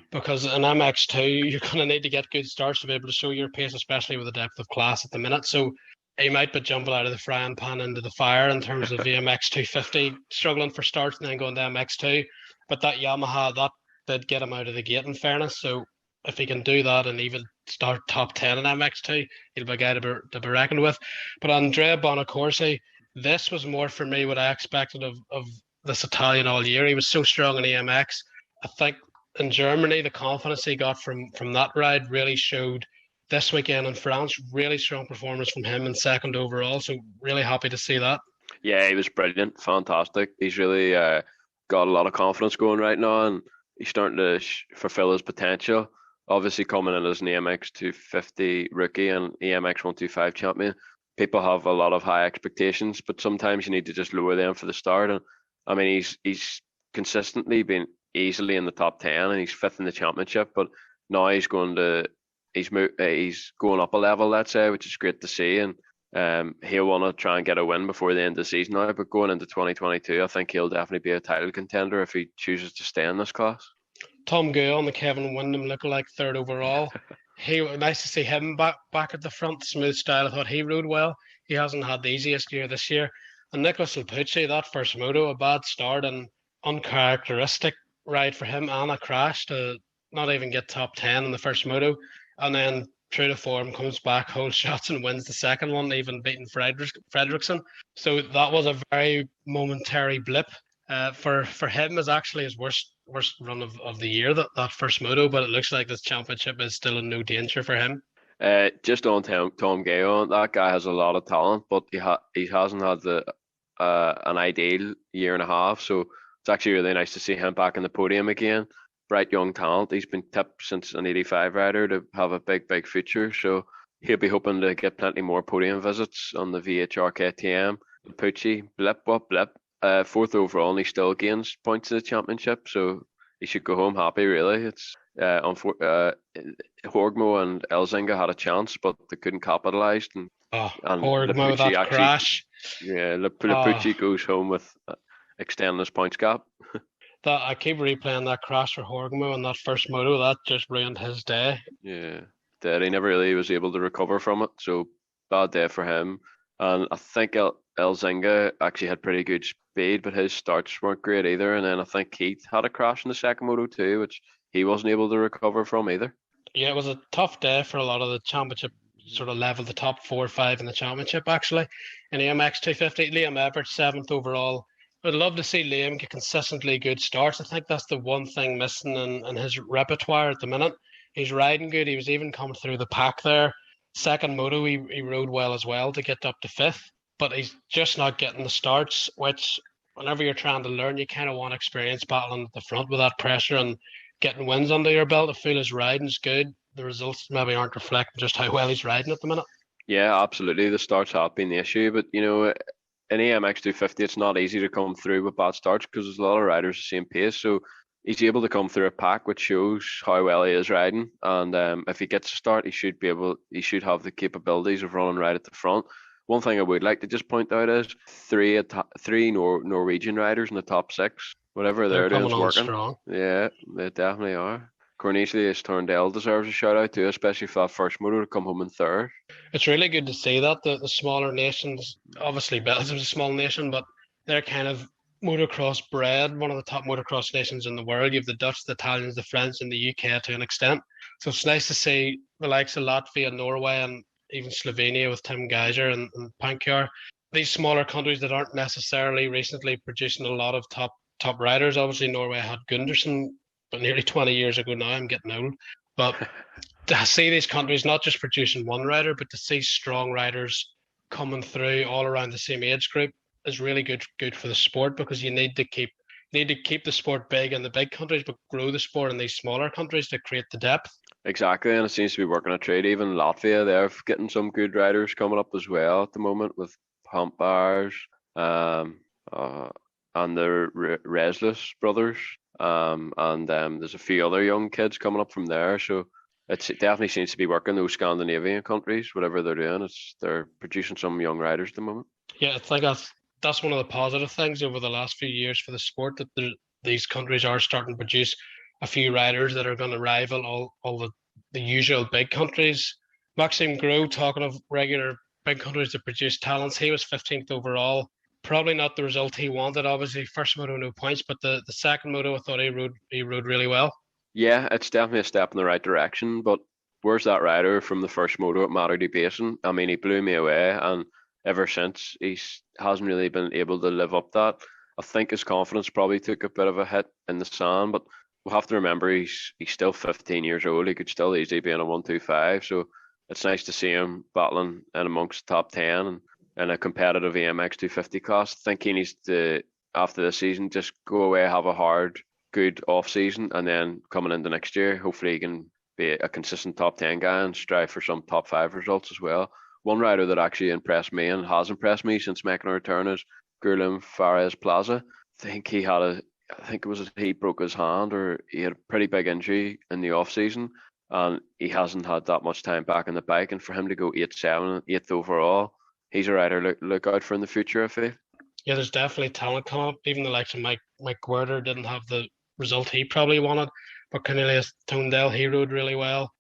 because in MX2 you're going to need to get good starts to be able to show your pace, especially with the depth of class at the minute. So he might be jumping out of the frying pan into the fire in terms of the MX 250, struggling for starts and then going to MX2. But that Yamaha, that did get him out of the gate, in fairness. So if he can do that and even start top 10 in MX2, he'll be a guy to be reckoned with. But Andrea Bonacorsi, this was more for me what I expected of this Italian all year. He was so strong in EMX. I think in Germany, the confidence he got from that ride really showed this weekend in France. Really strong performance from him in second overall. So really happy to see that. Yeah, he was brilliant. Fantastic. He's really got a lot of confidence going right now, and he's starting to fulfill his potential. Obviously, coming in as an EMX 250 rookie and EMX 125 champion, people have a lot of high expectations, but sometimes you need to just lower them for the start. And I mean, he's consistently been easily in the top 10, and he's 5th in the championship, but now he's going to he's going up a level, let's say, which is great to see. And he'll want to try and get a win before the end of the season now. But going into 2022, I think he'll definitely be a title contender if he chooses to stay in this class. Tom Gill, the Kevin Windham lookalike, third overall. Nice to see him back at the front. Smooth style. I thought he rode well. He hasn't had the easiest year this year. And Nicholas Lapucci, that first moto, a bad start and uncharacteristic ride for him, and a crash to not even get top 10 in the first moto. And then true to form, comes back, holds shots and wins the second one, even beating Fredrickson. So that was a very momentary blip. For him, is actually his worst run of the year, that first moto, but it looks like this championship is still in no danger for him. Just on Tom Gale, that guy has a lot of talent, but he hasn't had an ideal year and a half, so it's actually really nice to see him back in the podium again. Bright young talent. He's been tipped since an 85 rider to have a big future, so he'll be hoping to get plenty more podium visits on the VHR KTM. Pucci, blip. Fourth overall, and he still gains points in the championship, so he should go home happy, really. It's Horgmo and Elzinga had a chance, but they couldn't capitalise. And Horgmo, that crash. Yeah, Lapucci goes home with extending his points gap. That I keep replaying that crash for Horgmo in that first moto. That just ruined his day. Yeah, he never really was able to recover from it, so bad day for him. And I think Elzinga actually had pretty good speed, but his starts weren't great either. And then I think Keith had a crash in the second moto too, which he wasn't able to recover from either. Yeah, it was a tough day for a lot of the championship sort of level, the top 4 or 5 in the championship actually. In the MX 250, Liam Everett, 7th overall. I'd love to see Liam get consistently good starts. I think that's the one thing missing in his repertoire at the minute. He's riding good. He was even coming through the pack there. Second moto, he rode well as well to get up to 5th, but he's just not getting the starts, which whenever you're trying to learn, you kind of want experience battling at the front with that pressure and getting wins under your belt. I feel his riding's good. The results maybe aren't reflecting just how well he's riding at the minute. Yeah, absolutely. The starts have been the issue, but in the MX 250, it's not easy to come through with bad starts because there's a lot of riders the same pace. So he's able to come through a pack, which shows how well he is riding. And if he gets a start, he should have the capabilities of running right at the front. One thing I would like to just point out is three Norwegian riders in the top 6. Whatever they're doing is working. Strong. Yeah, they definitely are. Cornelius Turndale deserves a shout out too, especially for that first moto to come home in 3rd. It's really good to see that the smaller nations, obviously Belgium's a small nation, but they're kind of motocross bred, one of the top motocross nations in the world. You have the Dutch, the Italians, the French, and the UK to an extent. So it's nice to see the likes of Latvia, Norway, and even Slovenia with Tim Geiser and Pankjar. These smaller countries that aren't necessarily recently producing a lot of top riders. Obviously, Norway had Gundersen, but nearly 20 years ago now. I'm getting old. But to see these countries not just producing one rider, but to see strong riders coming through all around the same age group is really good for the sport, because you need to keep the sport big in the big countries, but grow the sport in these smaller countries to create the depth. Exactly, and it seems to be working a trade. Even Latvia, they're getting some good riders coming up as well at the moment with Pampars and the Reslis brothers. And there's a few other young kids coming up from there. So it definitely seems to be working. Those Scandinavian countries, whatever they're doing, they're producing some young riders at the moment. Yeah, I think that's one of the positive things over the last few years for the sport, that these countries are starting to produce a few riders that are going to rival all the usual big countries. Maxime Gros, talking of regular big countries that produce talents, he was 15th overall. Probably not the result he wanted. Obviously, first moto no points, but the second moto I thought he rode really well. Yeah, it's definitely a step in the right direction. But where's that rider from the first moto at Matterdy Basin? I mean, he blew me away, and ever since he hasn't really been able to live up that. I think his confidence probably took a bit of a hit in the sand, but we'll have to remember he's still 15 years old. He could still easily be in a 125. So it's nice to see him battling in amongst the top 10 and in a competitive AMX 250 class. I think he needs to, after this season, just go away, have a hard, good off season, and then coming into next year, hopefully he can be a consistent top 10 guy and strive for some top 5 results as well. One rider that actually impressed me and has impressed me since making a return is Guerlain Fares Plaza. I think he broke his hand, or he had a pretty big injury in the off season, and he hasn't had that much time back on the bike. And for him to go 8-7, 8th overall, he's a rider look out for in the future, I feel. Yeah, there's definitely talent coming up. Even the likes of Mike Guerder didn't have the result he probably wanted, but Cornelius Tondel, he rode really well.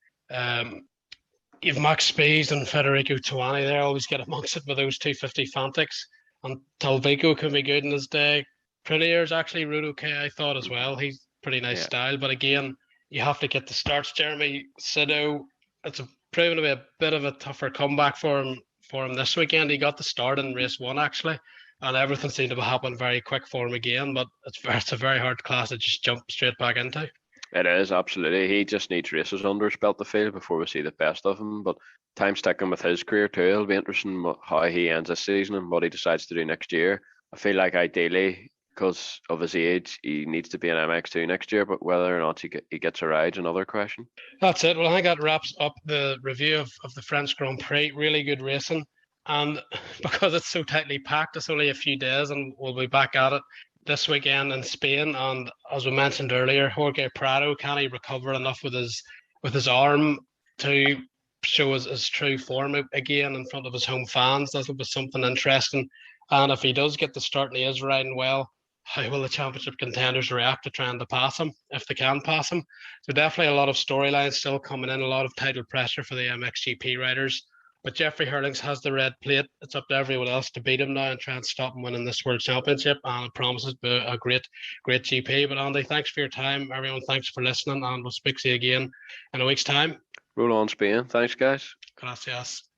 You've Max Spies and Federico Tuani there, always get amongst it with those 250 Fantics. And Talvico can be good in his day. Prenier's actually rode okay, I thought, as well. He's pretty nice style, but again, you have to get the starts. Jeremy Sido, it's proven to be a bit of a tougher comeback for him this weekend. He got the start in race 1 actually, and everything seemed to happen very quick for him again. But it's a very hard class to just jump straight back into. It is, absolutely. He just needs races under his belt to fail before we see the best of him. But time's ticking with his career too. It'll be interesting how he ends this season and what he decides to do next year. I feel like ideally, because of his age, he needs to be an MX2 next year, but whether or not he gets a ride is another question. That's it. Well, I think that wraps up the review of the French Grand Prix. Really good racing. And because it's so tightly packed, it's only a few days and we'll be back at it this weekend in Spain. And as we mentioned earlier, Jorge Prado, can he recover enough with his arm to show his true form again in front of his home fans? That'll be something interesting. And if he does get the start and he is riding well, how will the championship contenders react to trying to pass him, if they can pass him? So definitely a lot of storylines still coming in, a lot of title pressure for the MXGP riders. But Jeffrey Herlings has the red plate. It's up to everyone else to beat him now and try and stop him winning this World Championship. And it promises to be a great GP. But Andy, thanks for your time. Everyone, thanks for listening. And we'll speak to you again in a week's time. Roll on, Spain. Thanks, guys. Gracias.